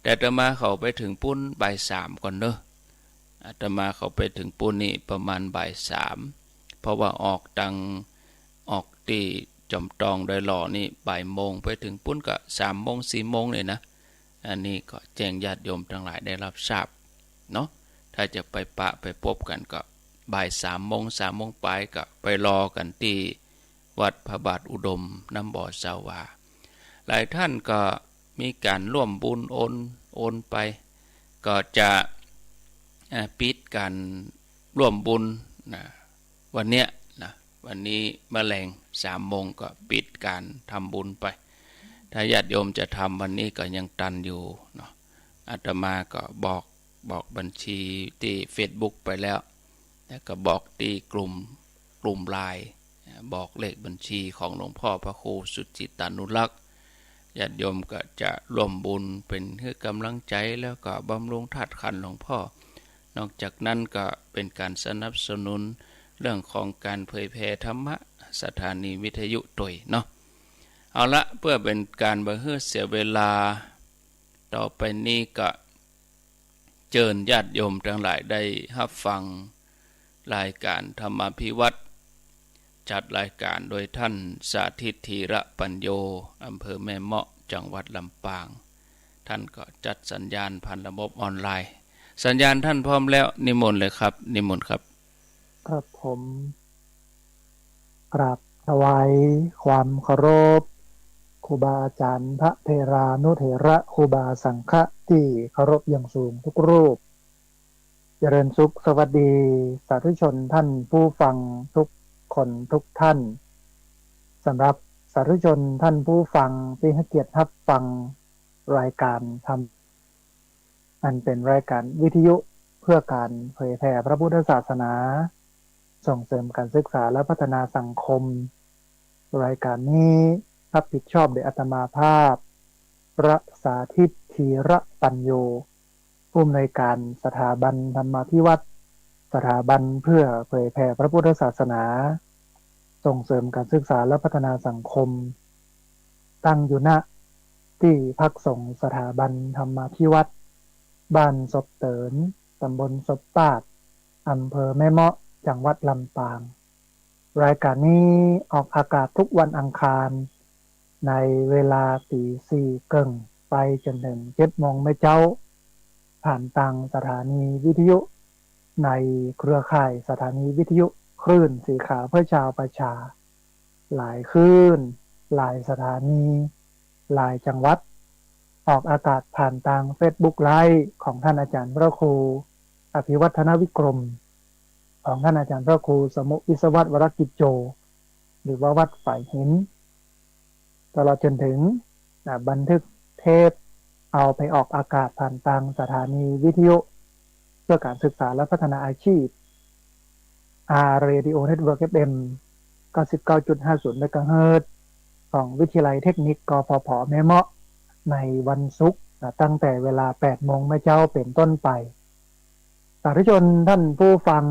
แต่อาตมาเขาไปถึงปุ้นบ่าย 3ก่อนเนอะอาตมาเขาไปถึงปุ้นนี่ประมาณบ่าย 3เพราะว่าออกที่จอมตองได้หล่อนี่บ่ายโมงไปถึงปุ้นก็3 โมง 4 โมงเลยนะอันนี้ก็แจ้งญาติโยมทั้งหลายได้รับทราบเนาะถ้าจะไปไปพบกันก็บ่าย 3 โมง 3 โมงปลายก็ไปรอกันที่วัดพระบาทอุดมน้ำบ่อสาวาหลายท่านก็มีการร่วมบุญโอนไปก็จะปิดการร่วมบุญนะวันนี้แมลง3 โมงก็ปิดการทำบุญไปถ้าญาติโยมจะทำวันนี้ก็ยังตันอยู่เนาะอาตมาก็บอกบัญชีที่ Facebook ไปแล้วแล้วก็บอกที่กลุ่มไลน์บอกเลขบัญชีของหลวงพ่อพระครูสุจิตานุรักษ์ญาติโยมก็จะร่วมบุญเป็นคือกำลังใจแล้วก็บำรุงธาตุขันธ์หลวงพ่อนอกจากนั้นก็เป็นการสนับสนุนเรื่องของการเผยแผ่ธรรมะสถานีวิทยุตัวเนาะเอาละเพื่อเป็นการบ่ให้เสียเวลาต่อไปนี้ก็ เจิญญาติโยมทั้งหลายได้รับฟังรายการธรรมภิวัตรจัดรายการโดยท่านสาธิตธีระปัญโยอำเภอแม่เมาะจังหวัดลำปางท่านก็จัดสัญญาณผ่านระบบออนไลน์สัญญาณท่านพร้อมแล้วนิมนต์เลยครับนิมนต์ครับครับผมกราบถวายความเคารพครูบาอาจารย์พระเทรานุเถระครูบาสังฆะที่เคารพอย่างสูงทุกรูปเจริญสุขสวัสดีสาธุชนท่านผู้ฟังทุกคนทุกท่านสำหรับสาธุชนท่านผู้ฟังที่ให้เกียรติรับฟังรายการธรรมอันเป็นรายการวิทยุเพื่อการเผยแผ่พระพุทธศาสนาส่งเสริมการศึกษาและพัฒนาสังคมรายการนี้รับผิดชอบโดยอาตมาภาพพระสาธิตธีระปัญโยผู้อำนวยการสถาบันธรรมาภิวัตรสถาบันเพื่อเผยแผ่พระพุทธศาสนาส่งเสริมการศึกษาและพัฒนาสังคมตั้งอยู่ณที่พักสงฆ์สถาบันธรรมาภิวัตรบ้านศพเตินตำบลศพปาดอำเภอแม่เมาะจังหวัดลำปางรายการนี้ออกอากาศทุกวันอังคารในเวลา 4:00 นไปจนถึง 7:00 นไม่เจ้าผ่านทางสถานีวิทยุในเครือข่ายสถานีวิทยุคลื่นสีขาวเพื่อชาวประชาหลายคลื่นหลายสถานีหลายจังหวัดออกอากาศผ่านทาง Facebook Live ของท่านอาจารย์พระครูอภิวัฒนวิกรมของท่านอาจารย์พระครูสมุวิศวัตรวรกิจโจหรือว่าวัดฝ่ายหินตลอดจนถึงบันทึกเทปเอาไปออกอากาศผ่านทางสถานีวิทยุเพื่อการศึกษาและพัฒนาอาชีพ Radio Network FM 99.50 เมกะเฮิรตซ์ของวิทยาลัยเทคนิคกฟผ.แม่เมาะในวันศุกร์ตั้งแต่เวลา 8:00 นไม่เจ้าเป็นต้นไปสาธุชนท่านผู้ฟัง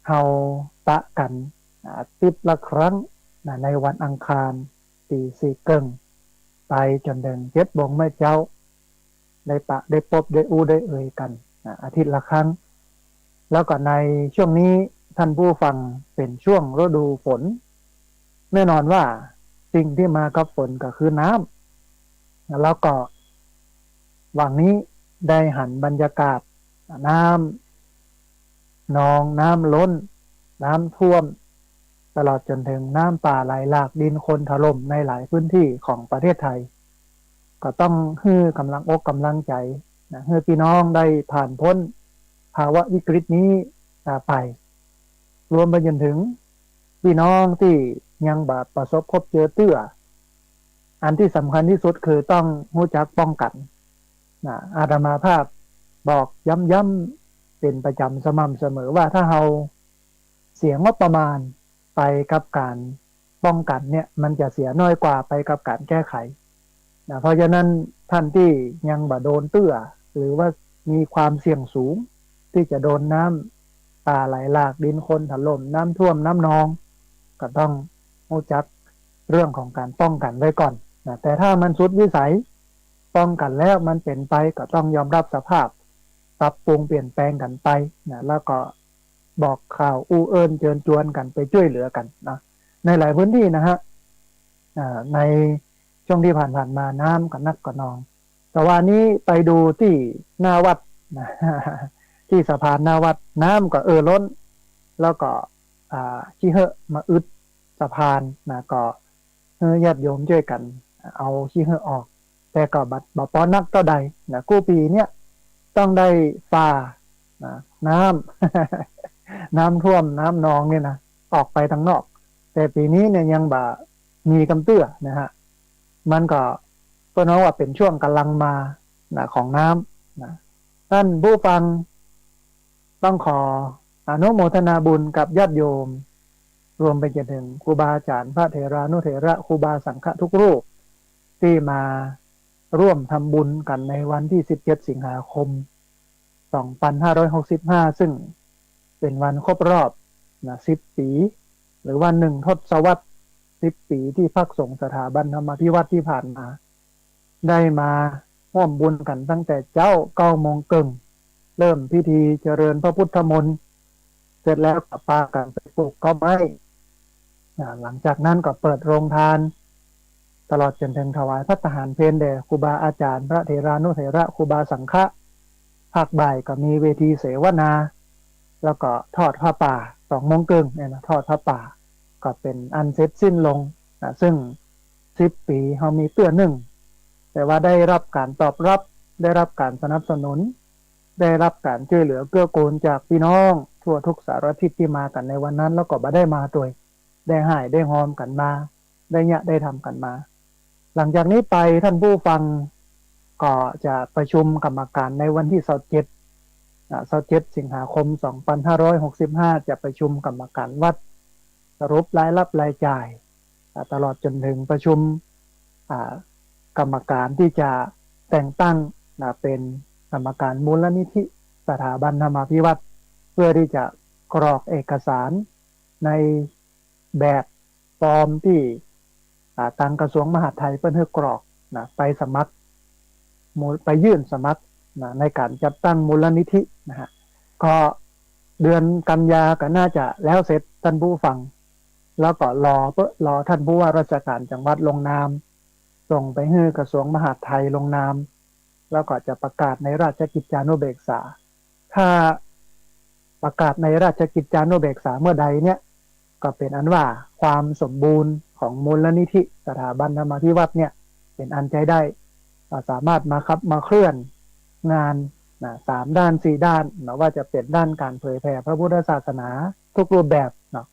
เฮาตะกันติดละครั้งในวันอังคาร 4:00 นไปจนถึง 7:00 นไม่เจ้าได้ปะได้พบได้อู้ได้เอ่ยกันอาทิตย์ละครั้งแล้วก็ในช่วงนี้ท่านผู้ฟังเป็นช่วงฤดูฝนแน่นอนว่าสิ่งที่มากับฝนก็คือน้ำแล้วก็วันนี้ได้หันบรรยากาศน้ำนองน้ำล้นน้ำท่วมตลอดจนถึงน้ำป่าไหลหลากดินโคลนถล่มในหลายพื้นที่ของประเทศไทยก็ต้องให้กำลังอกกำลังใจให้พี่น้องได้ผ่านพ้นภาวะวิกฤตนี้ไปรวมไปจนถึงพี่น้องที่ยังบาดประสบพบเจอเตื้ออันที่สำคัญที่สุดคือต้องรู้จักป้องกันอาตมาภาพบอกย้ำๆเป็นประจำสม่ำเสมอว่าถ้าเราเสียงบประมาณไปกับการป้องกันเนี่ยมันจะเสียน้อยกว่าไปกับการแก้ไขเพราะฉะนั้นท่านที่ยังบ่โดนเตื้อหรือว่ามีความเสี่ยงสูงที่จะโดนน้ำป่าไหลหลากดินโคลนถล่มน้ำท่วมน้ำนองก็ต้องรู้จักเรื่องของการป้องกันไว้ก่อนแต่ถ้ามันสุดวิสัยป้องกันแล้วมันเป็นไปก็ต้องยอมรับสภาพปรับปรุงเปลี่ยนแปลงกันไปแล้วก็บอกข่าวอู้เอิญเชิญชวนกันไปช่วยเหลือกันในหลายพื้นที่นะฮะในช่วงที่ผ่านมาน้ำก็นักก็นองแต่ว่านี้ไปดูที่หน้าวัดที่สะพานหน้าวัดน้ำก็ล้นแล้วก็ขี้เหอะมาอึดสะพานก็ญาติโยมช่วยกันเอาขี้เหอะออกแต่ก็บ่ป้อนนักเท่าใดกู้ปีเนี้ยต้องได้ฝ่าน้ำ น้ำท่วมน้ำนองเนี่ยนะออกไปทางนอกแต่ปีนี้เนี่ยยังมีกำเตื้อนะฮะมันก็น้องว่าเป็นช่วงกำลังมาของน้ำท่านผู้ฟังต้องขออนุโมทนาบุญกับญาติโยมรวมไปจนถึงครูบาอาจารย์พระเถรานุเถระครูบาสังฆทุกรูปที่มาร่วมทำบุญกันในวันที่ 17 สิงหาคม 2565 ซึ่งเป็นวันครบรอบ10 ปีหรือว่า1 ทศวรรษ 10 ปีที่พักสงฆ์สถาบันธรรมาภิวัตรที่ผ่านมาได้มาร่วมบุญกันตั้งแต่เจ้า 9:00 น เริ่มพิธีเจริญพระพุทธมนต์เสร็จแล้วก็พากันไปปลูกต้นไม้หลังจากนั้นก็เปิดโรงทานตลอดจนถึงถวายพระทหารเพลแด่ครูบาอาจารย์พระเถรานุเถระครูบาสังฆะภาคบ่ายก็มีเวทีเสวนาแล้วก็ทอดผ้าป่า2:30เนี่ยนะทอดผ้าป่าก็เป็นอันเสร็จสิ้นลงนะซึ่ง10 ปีเขามีเตื้อหนึ่งแต่ว่าได้รับการตอบรับได้รับการสนับสนุนได้รับการช่วยเหลือเกื้อกูลจากพี่น้องทั่วทุกสารทิศที่มากันในวันนั้นแล้วก็บ่ได้มาตัวได้หายได้หอมกันมาได้เนี่ยได้ทำกันมาหลังจากนี้ไปท่านผู้ฟังก็จะประชุมกรรมการในวันที่27สิงหาคม2565จะประชุมกรรมการวัดสรุปรายรับรายจ่ายตลอดจนถึงประชุมกรรมการที่จะแต่งตั้งเป็นกรรมการมูลนิธิสถาบันธรรมาภิวัตน์เพื่อที่จะกรอกเอกสารในแบบฟอร์มที่ทางกระทรวงมหาดไทยเพิ่นให้กรอกไปสมัครไปยื่นสมัครในการจัดตั้งมูลนิธินะฮะก็เดือนกันยาก็น่าจะแล้วเสร็จท่านผู้ฟังแล้วก็รอท่านผู้ว่าราชการจังหวัดลงนามส่งไปให้กระทรวงมหาดไทยลงนามแล้วก็จะประกาศในราชกิจจานุเบกษาถ้าประกาศในราชกิจจานุเบกษาเมื่อใดเนี่ยก็เป็นอันว่าความสมบูรณ์ของมูลนิธิสถาบันธรรมาภิวัตน์เนี่ยเป็นอันใจได้สามารถมาเคลื่อนงาน3 ด้าน 4 ด้านนะว่าจะเป็นด้านการเผยแผ่พระพุทธศาสนาทุกรูปแบบเนาะ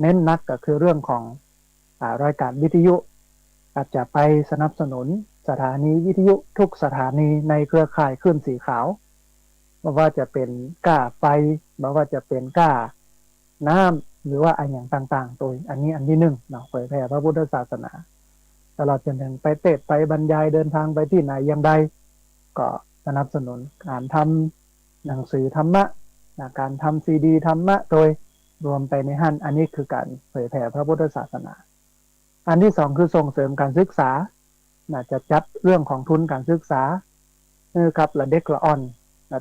เน้นนักก็คือเรื่องของรายการวิทยุอาจจะไปสนับสนุนสถานีวิทยุทุกสถานีในเครือข่ายคลื่นสีขาวไม่ว่าจะเป็นก้าไฟไม่ว่าจะเป็นก้าน้ำหรือว่าอันอย่างต่างๆตัวอันนี้อันที่1เนาะเผยแผ่พระพุทธศาสนาตลอดจนถึงไปเทศน์ไปบรรยายเดินทางไปที่ไหนอย่างใดก็สนับสนุนการทำหนังสือธรรมะการทำซีดีธรรมะโดยรวมไปในหั่นอันนี้คือการเผยแผ่พระพุทธศาสนาอันที่2คือส่งเสริมการศึกษาจะจัดเรื่องของทุนการศึกษาครับละเด็กละอ่อน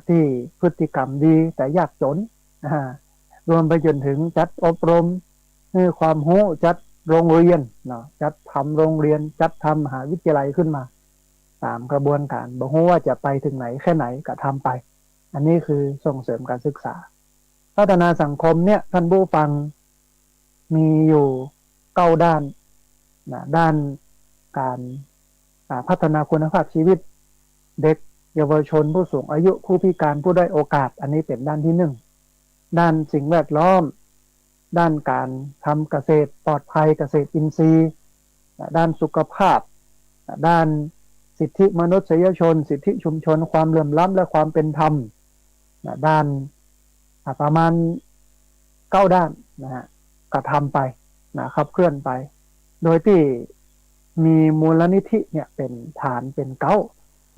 ที่พฤติกรรมดีแต่ยากจนรวมไปจนถึงจัดอบรมความรู้จัดโรงเรียนจัดทำโรงเรียนจัดทำมหาวิทยาลัยขึ้นมาตามกระบวนการบอกว่าจะไปถึงไหนแค่ไหนก็ทำไปอันนี้คือส่งเสริมการศึกษาพัฒนาสังคมเนี่ยท่านผู้ฟังมีอยู่9 ด้านด้านการพัฒนาคุณภาพชีวิตเด็กเยาวชนผู้สูงอายุผู้พิการผู้ด้อยโอกาสอันนี้เป็นด้านที่1ด้านสิ่งแวดล้อมด้านการทำเกษตรปลอดภัยเกษตรอินทรีย์ด้านสุขภาพด้านสิทธิมนุษยชนสิทธิชุมชนความเหลื่อมล้ำและความเป็นธรรมด้านประมาณ9 ด้านนะฮะก็ทำไปขับเคลื่อนไปโดยที่มีมูลนิธิเนี่ยเป็นฐานเป็นเก้า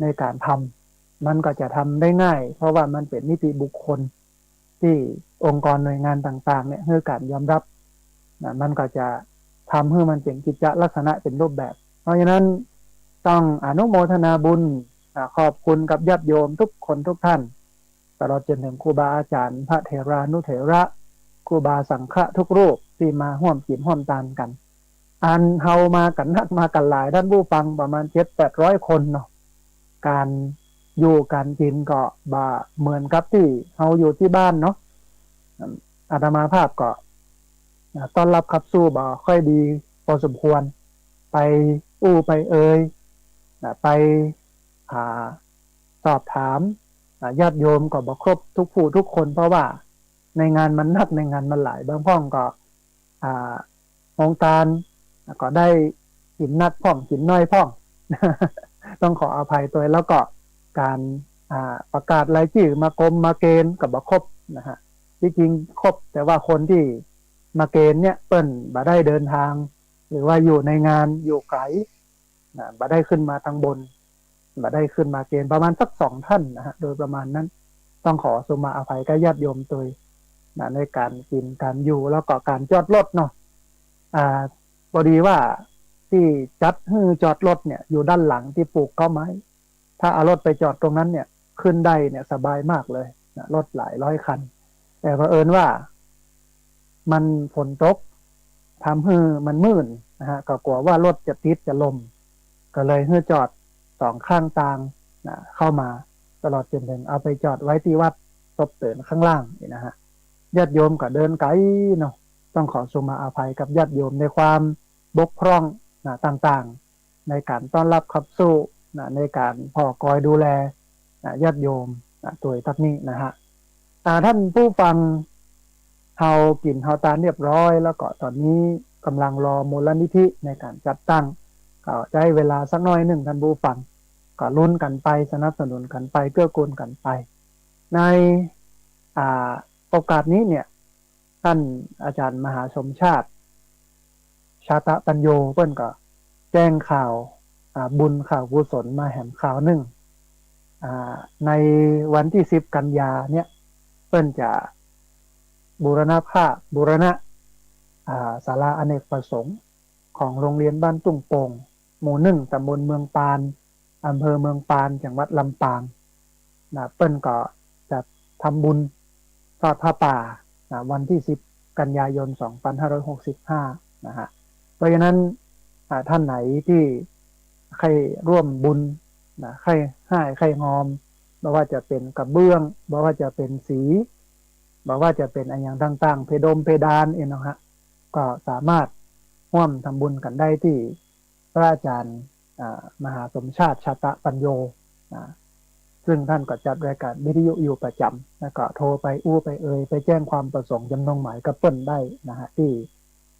ในการทำมันก็จะทำได้ง่ายเพราะว่ามันเป็นนิติบุคคลที่องค์กรหน่วยงานต่างๆเนี่ยให้การยอมรับมันก็จะทำให้มันเป็นกิจลักษณะเป็นรูปแบบเพราะฉะนั้นต้องอนุโมทนาบุญขอบคุณกับญาติโยมทุกคนทุกท่านตลอดจนถึงครูบาอาจารย์พระเถรานุเถระครูบาสังฆะทุกรูปที่มาร่วมกินร่วมทานกันอันเฮามากันนักมากันหลายท่านผู้ฟังประมาณ700-800 คนเนาะการอยู่การกินก็บ่เหมือนกับที่เฮาอยู่ที่บ้านเนาะอาตมาภาพก็ต้อนรับขับสู้บ่ค่อยดีพอสมควรไปไปไปสอบถามญาติโยมก็บ่ครบทุกผู้ทุกคนเพราะว่าในงานมันนักในงานมันหลายบางพ่องก็องค์การก็ได้กินนัดพ่องกินน้อยพ่อง ต้องขออภัยตัวแล้วก็การประกาศรายชื่อมากรมมาเกณฑ์กับบ่ครบนะฮะที่จริงครบแต่ว่าคนที่มาเกณฑ์เนี่ยเปิ้นบ่ได้เดินทางหรือว่าอยู่ในงานอยู่ไกลบ่ได้ขึ้นมาทางบนบ่ได้ขึ้นมาเกณฑ์ประมาณสัก2 ท่านนะฮะโดยประมาณนั้นต้องขอสุมาอภัยกับญาติโยมตัวในการกินการอยู่แล้วก็การจอดรถเนาะพอดีว่าที่จัดให้จอดรถเนี่ยอยู่ด้านหลังที่ปลูกต้นไม้ถ้าเอารถไปจอดตรงนั้นเนี่ย ขึ้นได้เนี่ยสบายมากเลยนะรถหลายร้อยคันแต่เผอิญว่ามันฝนตกทำให้มันมืดนะฮะก็กลัวว่ารถจะติดจะลมก็เลยให้จอดสองข้างทางนะเข้ามาตลอดจนถึงเอาไปจอดไว้ที่วัดศพเตือนข้างล่างนี่นะฮะญาติโยมก็เดินไกลเนาะต้องขอสุมาอาภัยกับญาติโยมในความบกพร่องนะต่างๆในการต้อนรับขับสู้นะในการพอกอยดูแลนะญาติโยมนะตัวทักนี้นะฮะท่านผู้ฟังเฮากินเฮาตาเรียบร้อยแล้วก็ตอนนี้กำลังรอมูลนิธิในการจัดตั้งก็ใช้เวลาสักน้อยหนึ่งท่านผู้ฟังก็ลุ้นกันไปสนับสนุนกันไปเกื้อกูลกันไปในโอกาสนี้เนี่ยท่านอาจารย์มหาสมชาติชาตะปัญโยเพิ่นก็แจ้งข่าวบุญข่าวกุศลมาแหมข่าวหนึ่งในวันที่10 กันยาเนี่ยเพิ่นจะบูรณศาลาอเนกประสงค์ของโรงเรียนบ้านตุ้งโป่งหมู่ 1ตำบลเมืองปานอำเภอเมืองปานจังหวัดลำปางนะเปิ้นก็จะทำบุญทอดผ้าป่านะวันที่10 กันยายน 2565นะฮะเพราะฉะนั้นท่านไหนที่ใครร่วมบุญนะใครให้ใครงอมไม่ว่าจะเป็นกระเบื้องไม่ว่าจะเป็นสีไม่ว่าจะเป็นอย่างต่างๆเพดานนะฮะก็สามารถร่วมทำบุญกันได้ที่พระอาจารย์มหาสมชาติชาตะปัญโยซึ่งท่านก็จัดรายการวิทยุอยู่ประจำแล้วก็โทรไปไปไปแจ้งความประสงค์จำนงหมายกับเปิ้ลได้นะฮะที่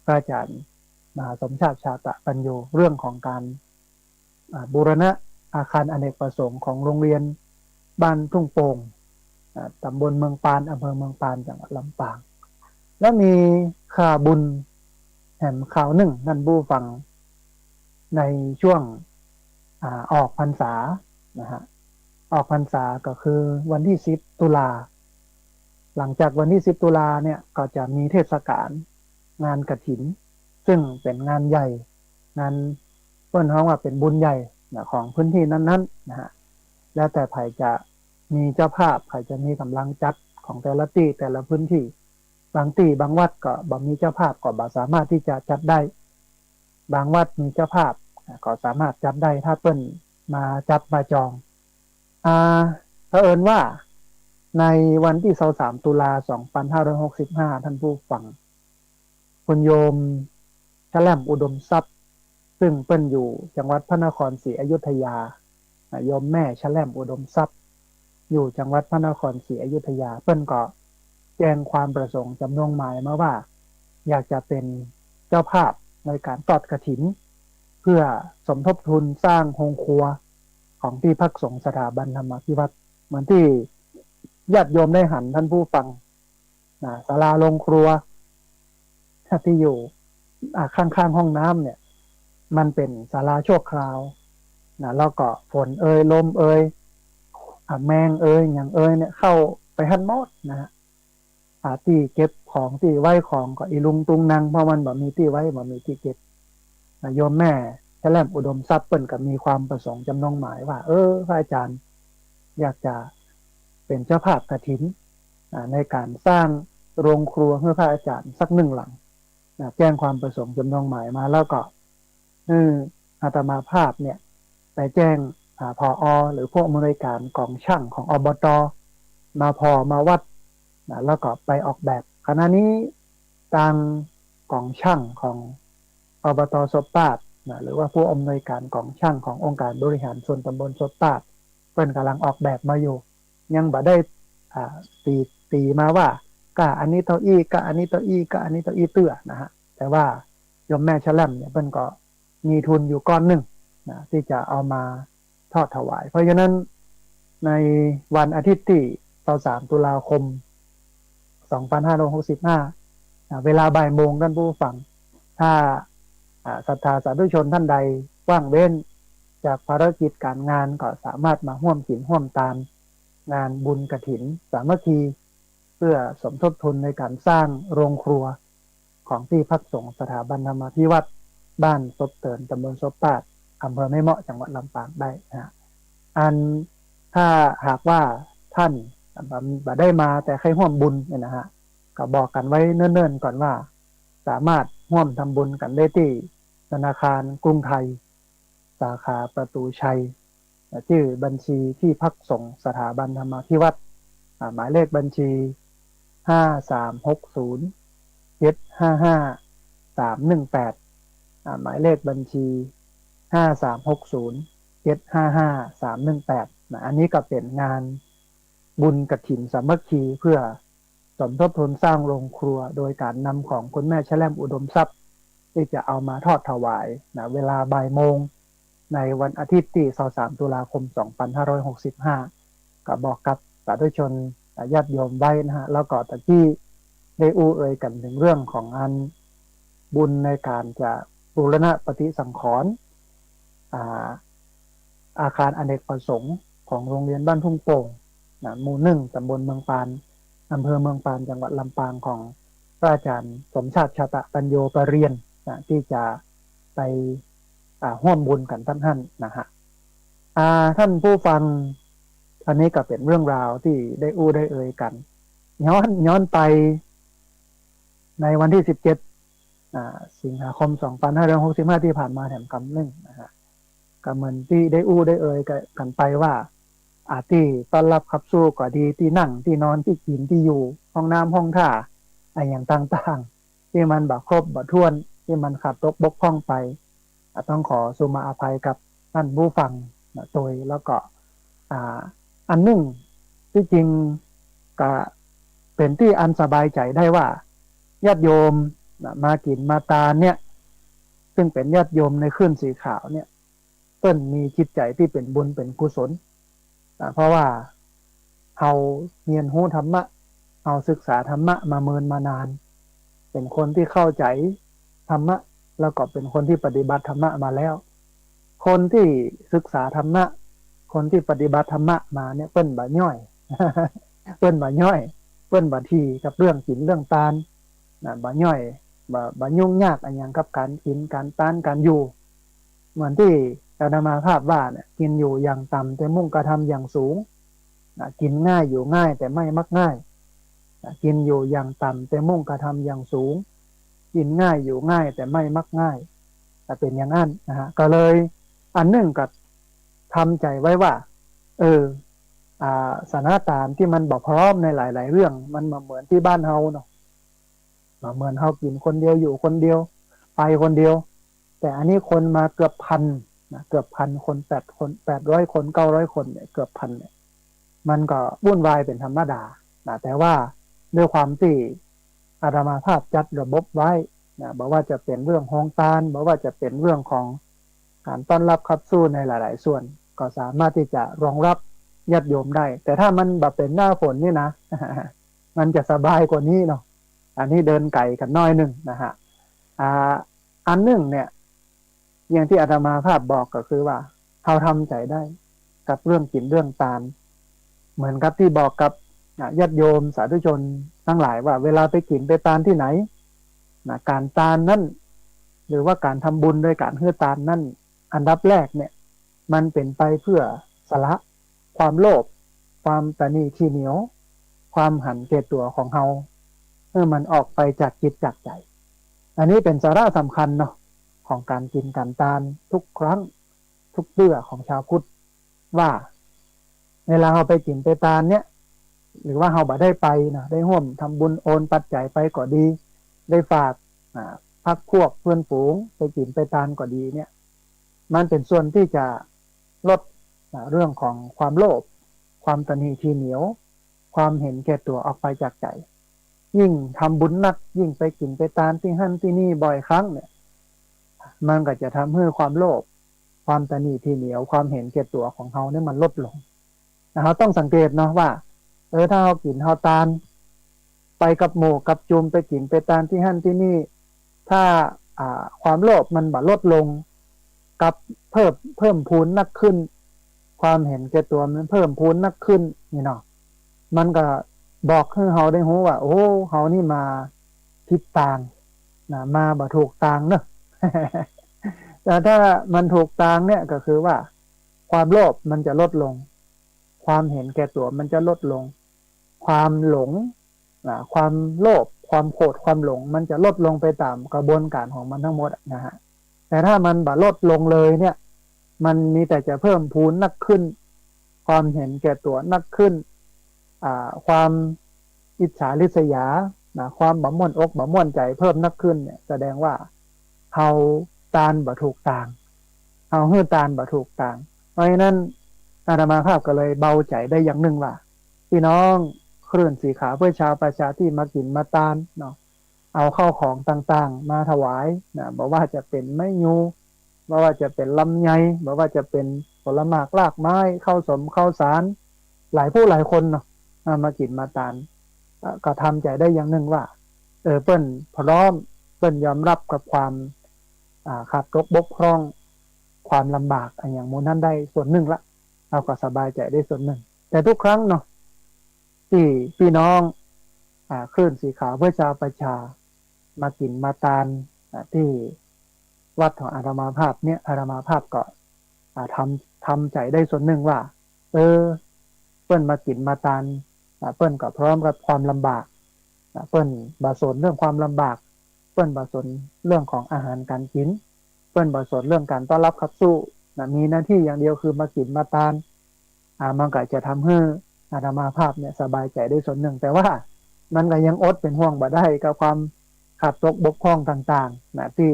พระอาจารย์มหาสมชาติชาตะปัญโยเรื่องของการบูรณะอาคารอเนกประสงค์ของโรงเรียนบ้านทุ่งโป่งตำบลเมืองปานอำเภอเมืองปานจังหวัดลำปางและมีข่าวบุญแห่งข่าวหนึ่งนั่นบูฟังในช่วงออกพรรษานะฮะออกพรรษาก็คือวันที่10 ตุลาหลังจากวันที่10 ตุลาเนี่ยก็จะมีเทศกาลงานกฐินซึ่งเป็นงานใหญ่งานเพิ่นฮ้องว่าเป็นบุญใหญ่นะของพื้นที่นั้นๆนะฮะแล้วแต่ไผจะมีเจ้าภาพไผจะมีกำลังจัดของแต่ละที่แต่ละพื้นที่บางที่บางวัดก็บ่มีเจ้าภาพก็บ่สามารถที่จะจัดได้บางวัดมีเจ้าภาพก็สามารถจัดได้ถ้าเปิ้นมาจัดมาจองเผอิญว่าในวันที่23 ตุลา 2565ท่านผู้ฟังคุณโยมฉแลมอุดมทรัพย์ซึ่งเปิ้นอยู่จังหวัดพระนครศรีอยุธยาโยมแม่ฉแลมอุดมทรัพย์อยู่จังหวัดพระนครศรีอยุธยาเปิ้นก็แจ้งความประสงค์จำนงหมายมาว่าอยากจะเป็นเจ้าภาพในการทอดกฐินเพื่อสมทบทุนสร้างโรงครัวของที่พักสงฆ์สถาบันธรรมภิวัตรเหมือนที่ญาติโยมได้หันท่านผู้ฟังศาลาโรงครัวที่อยู่ข้างๆห้องน้ำเนี่ยมันเป็นศาลาชั่วคราวแล้วก็ฝนลมแมงอย่างเนี่ยเข้าไปหันหมดนะฮะที่เก็บของที่ไว้ของก็อีลุงตุงนางเพราะมันบ่มีที่ไว้บ่มีที่เก็บโยมแม่ฉแลมอุดมทรัพย์เปิ้นก็มีความประสงค์จำนงหมายว่าพระอาจารย์อยากจะเป็นเจ้าภาพกฐินในการสร้างโรงครัวให้พระอาจารย์สัก1 หลังแจ้งความประสงค์จำนงหมายมาแล้วก็อาตมาภาพเนี่ยไปแจ้งผอ.หรือพวกอำนวยการกองช่างของอบต.มาวัดแล้วก็ไปออกแบบขณะนี้ทางกองช่างของอบต.ศพปาดหรือว่าผู้อำนวยการกองช่างขององค์การบริหารส่วนตำบลศพปาดเพิ่นกำลังออกแบบมาอยู่ยังบ่ได้ตีมาว่ากะอันนี้เต้าอี้กะอันนี้เต้าอี้กะอันนี้เต้าอี้เตื้อนะฮะแต่ว่าโยมแม่ฉแลมเนี่ยเพิ่นก็มีทุนอยู่ก้อนหนึ่งที่จะเอามาทอดถวายเพราะฉะนั้นในวันอาทิตย์ที่23 ตุลาคม 2565เวลาบ่ายโมงท่านผู้ฟังถ้าศรัทธาสาธุชนท่านใดว่างเว้นจากภารกิจการงานก็สามารถมาร่วมศีลร่วมทานงานบุญกฐินสามัคคีเพื่อสมทบทุนในการสร้างโรงครัวของที่พักสงฆ์สถาบันธรรมภิวัตรบ้านศพเตินตำบลศพปาดอำเภอแม่เมาะจังหวัดลำปางได้นะอัน ถ้าหากว่าท่านบ่ได้มาแต่ใครร่วมบุญเนี่ยนะฮะก็บอกกันไว้เนิ่นๆก่อนว่าสามารถร่วมทำบุญกันได้ที่ธนาคารกรุงไทยสาขาประตูชัยชื่อบัญชีที่พักสงฆ์สถาบันธรรมาภิวัตรหมายเลขบัญชี5360755318หมายเลขบัญชี5360755318อันนี้ก็เป็นงานบุญกฐินสามัคคีเพื่อสมทบทุนสร้างโรงครัวโดยการนำของคุณแม่แชล่มอุดมทรัพย์ที่จะเอามาทอดถวายเวลาบ่ายโมงในวันอาทิตย์ที่23ตุลาคม2565ก็บอกกับสาธุชนญาติโยมไว้นะฮะแล้วก็ตะกี้ได้เอ่ยกันถึงเรื่องของอันบุญในการจะบูรณะปฏิสังขรณ์อาคารอเนกประสงค์ของโรงเรียนบ้านทุ่งโป่งหมู่ 1 ตำบลเมืองปานอำเภอเมืองปานจังหวัดลำปางของพระอาจารย์สมชาติชาตะปัญโยปเรียนที่จะไปร่วมบุญกันท่านนะฮะท่านผู้ฟังอันนี้ก็เป็นเรื่องราวที่ได้เอ่ยกันย้อนไปในวันที่17สิงหาคม2565ที่ผ่านมาแถมกำนึงนะฮะก็เหมือนที่ได้เอ่ยกันไปว่าที่ต้อนรับขับสู้ก็ดีที่นั่งที่นอนที่กินที่อยู่ห้องน้ำห้องท่าอย่างต่างๆที่มันบ่ครบบ่ถ้วนที่มันขาดตกบกพร่องไปต้องขอสุมาอภัยกับท่านผู้ฟังโดยแล้วก็อันหนึ่งที่จริงก็เป็นที่อันสบายใจได้ว่าญาติโยมมากินมาตาเนี่ยซึ่งเป็นญาติโยมในขึ้นสีขาวเนี่ยเพิ่นมีจิตใจที่เป็นบุญเป็นกุศลเพราะว่าเฮาเรียนรู้ธรรมะเฮาศึกษาธรรมะมาเมินมานานเป็นคนที่เข้าใจธรรมะแล้วก็เป็นคนที่ปฏิบัติธรรมะมาแล้วคนที่ศึกษาธรรมะคนที่ปฏิบัติธรรมะมาเนี่ยเปิ้นบ่ย่อย เปิ้นบ่ย่อยเปิ้นบ่ทีกับเรื่องกินเรื่องตาลบ่ย่อยบ่ยุ่งยากอย่างกับการกินการตานการอยู่เหมือนที่อาตมาภาพว่าเนี่ยกินอยู่อย่างต่ำแต่มุ่งกระทำอย่างสูงกินง่ายอยู่ง่ายแต่ไม่มักง่ายกินอยู่อย่างต่ำแต่มุ่งกระทำอย่างสูงกินง่ายอยู่ง่ายแต่ไม่มักง่ายแต่เป็นอย่างนั้นนะฮะก็เลยอันหนึ่งก็ทำใจไว้ว่าสถานการณ์ที่มันบ่พร้อมในหลายๆเรื่องมันมาเหมือนที่บ้านเฮาเนาะมาเหมือนเฮากินคนเดียวอยู่คนเดียวไปคนเดียวแต่อันนี้คนมาเกือบพันเกือบพันคน800คน900คนเนี่ยเกือบพันเนี่ยมันก็วุ่นวายเป็นธรรมดาแต่ว่าด้วยความที่อาตมาภาพจัดระบบไว้บอกว่าจะเป็นเรื่องห้องตาลบอกว่าจะเป็นเรื่องของการต้อนรับขับสู้ในหลายๆส่วนก็สามารถที่จะรองรับญาติโยมได้แต่ถ้ามันแบบเป็นหน้าฝนนี่นะ มันจะสบายกว่านี้เนาะอันนี้เดินไก่กันน้อยหนึ่งนะฮะอันหนึ่งเนี่ยอย่างที่อาตมาภาพบอกก็คือว่าเราทำใจได้กับเรื่องกินเรื่องตาลเหมือนกับที่บอกกับญาติโยมสาธุชนทั้งหลายว่าเวลาไปกินไปตาลที่ไหนการตาลนั่นหรือว่าการทำบุญด้วยการเฮือตาลนั่นอันดับแรกเนี่ยมันเป็นไปเพื่อสละความโลภความตณีขี้เหนียวความหันเกตัวของเฮามันออกไปจากจิตจากใจอันนี้เป็นสาระสำคัญเนาะของการกินการตาลทุกครั้งทุกเบื่อของชาวพุทธว่าเวลาเราไปกินไปตาลเนี่ยหรือว่าเราบ่ได้ไปนะได้ร่วมทำบุญโอนปัจจัยไปก็ดีได้ฝากพักพวกเพื่อนฝูงไปกินไปตาลก็ดีเนี่ยมันเป็นส่วนที่จะลดเรื่องของความโลภความตณีทีเหนียวความเห็นแก่ตัวออกไปจากใจยิ่งทำบุญนักยิ่งไปกินไปตาลที่หั่นที่นี่บ่อยครั้งเนี่ยมันก็จะทำให้ความโลภความตณีทีเหนียวความเห็นแก่ตัวของเขาเนี่ยมันลดลงเราต้องสังเกตเนาะว่าถ้าเรากินเราตาลไปกับหมู่กับจุมไปกินไปตาลที่หั่นที่นี่ถ้าความโลภมันบ่ลดลงกับเพิ่มพูนนักขึ้นความเห็นแก่ตัวมันเพิ่มพูนนักขึ้นนี่เนาะมันก็บอกให้เฮาได้รู้ว่าโอ้เฮานี่มาผิดทางมาบ่ถูกทางเนอะ แต่ถ้ามันถูกทางเนี่ยก็คือว่าความโลภมันจะลดลง ความเห็นแก่ตัวมันจะลดลงความหลงความโลภความโกรธความหลงมันจะลดลงไปตามกระบวนการของมันทั้งหมดนะฮะแต่ถ้ามันบ่ลดลงเลยเนี่ยมันมีแต่จะเพิ่มพูนนักขึ้นความเห็นแก่ตัวนักขึ้นความอิจฉาริษยาความบ่ม่วนอกบ่ม่วนใจเพิ่มนักขึ้นเนี่ยแสดงว่าเฮาตานบ่ถูกต่างเฮาฮื้อตานบ่ถูกต่างเพราะฉะนั้นอาตมาภาพก็เลยเบาใจได้อย่างหนึ่งว่าพี่น้องคลื่นสีขาวเพื่อชาวประชาที่มากินมาตานเนาะเอาเข้าของต่างๆมาถวายนะบอกว่าจะเป็นไม้ยูบอกว่าจะเป็นลำไยบอกว่าจะเป็นผลไม้รากไม้ข้าวสมข้าวสารหลายผู้หลายคนเนาะมากินมาตานก็ทำใจได้อย่างหนึ่งว่าเปิ้นพร้อมเปิ้นยอมรับกับความขาดตกบกพร่องความลำบากอย่างมูลนั้นได้ส่วนหนึ่งละเราก็สบายใจได้ส่วนหนึ่งแต่ทุกครั้งเนาะที่พี่น้องคลื่นสีขาวเพื่อชาวประชามากินมาตานที่วัดของอาตมาภาพเนี่ยอาตมาภาพก็ทำใจได้ส่วนหนึ่งว่าเปิ้นมากินมาตานเปิ้นก็พร้อมกับความลำบากเปิ้นบ่สนเรื่องความลำบากเปิ้นบ่สนเรื่องของอาหารการกินเปิ้นบ่สนเรื่องการต้อนรับขับสู้มีหน้าที่อย่างเดียวคือมากินมาตานมันก็จะทำให้อาตมาภาพเนี่ยสบายใจได้ส่วนหนึ่งแต่ว่ามันก็ยังอดเป็นห่วงบ่ได้กับความขาดตกบกพร่องต่างๆที่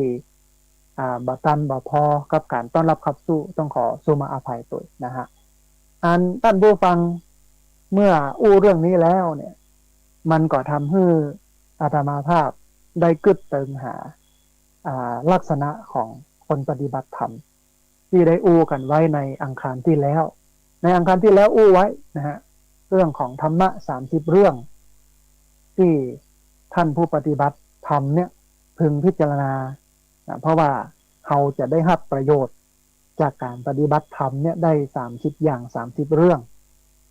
บ่ตันบ่พอกับการต้อนรับขับสู้ต้องขอสุมาอภัยตัวนะฮะท่านผู้ฟังเมื่ออู้เรื่องนี้แล้วเนี่ยมันก็ทำให้อาตมาภาพได้กึศเติงหาลักษณะของคนปฏิบัติธรรมที่ได้อู้กันไว้ในอังคารที่แล้วในอังคารที่แล้วอู้ไว้นะฮะเรื่องของธรรมะ30เรื่องที่ท่านผู้ปฏิบัติธรรมเนี่ยพึงพิจารณาเพราะว่าเขาจะได้รับประโยชน์จากการปฏิบัติธรรมเนี่ยได้30อย่าง30เรื่อง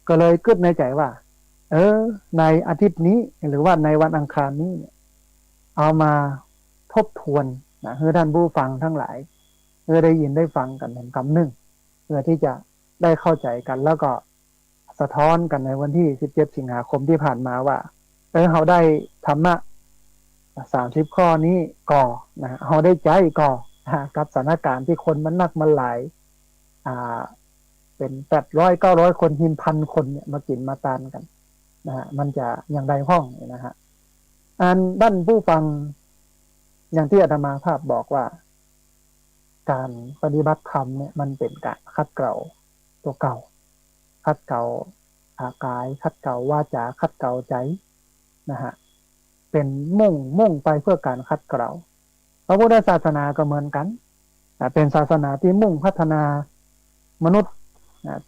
ก็เลยกึศในใจว่าในอาทิตย์นี้หรือว่าในวันอังคารนี้เอามาทบทวนให้ท่านผู้ฟังทั้งหลายได้ยินได้ฟังกันเป็นคำหนึ่งเพื่อที่จะได้เข้าใจกันแล้วก็สะท้อนกันในวันที่17สิงหาคมที่ผ่านมาว่าเขาได้ธรรมะ30ข้อนี้ก่อเขาได้ใจก่อกับสถานการณ์ที่คนมันนักมันหลายเป็น800 900คนหิมพันคนเนี่ยมากินมาตานกันมันจะอย่างใดห้องนะฮะด้านผู้ฟังอย่างที่อาตมาภาพบอกว่าการปฏิบัติธรรมเนี่ยมันเป็นการคัดเกลาตัวเก่าคัดเกลากายคัดเกลาวาจาคัดเกลาใจนะฮะเป็นมุ่งไปเพื่อการคัดเกลาพระพุทธศาสนาก็เหมือนกันเป็นศาสนาที่มุ่งพัฒนามนุษย์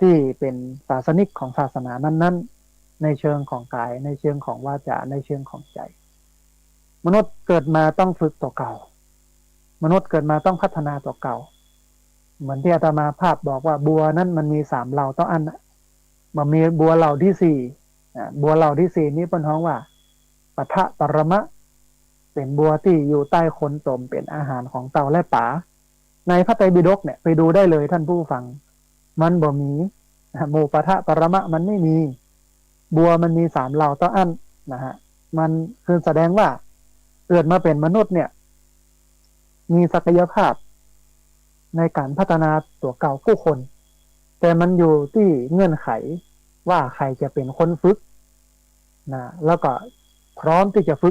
ที่เป็นศาสนิกของศาสนานั้นๆในเชิงของกายในเชิงของวาจาในเชิงของใจมนุษย์เกิดมาต้องฝึกตัวเก่ามนุษย์เกิดมาต้องพัฒนาตัวเก่าเหมือนที่อาตมาภาพบอกว่าบัวนั้นมันมี3เหล่าต้องอันมันมีบัวเหล่าที่4บัวเหล่าที่4นี้เป็นท้องว่าปะทะปรมะเป็นบัวที่อยู่ใต้โคนตมเป็นอาหารของเต่าและป๋าในพระไตรปิฎกเนี่ยไปดูได้เลยท่านผู้ฟังมันบ่มีโมปะทะปรมะมันไม่มีบัวมันมี3เหล่าต้องอันนะฮะมันคือแสดงว่าเกิดมาเป็นมนุษย์เนี่ยมีศักยภาพในการพัฒนาตัวเก่าผู้คนแต่มันอยู่ที่เงื่อนไขว่าใครจะเป็นคนฝึกแล้วก็พร้อมที่จะฝึก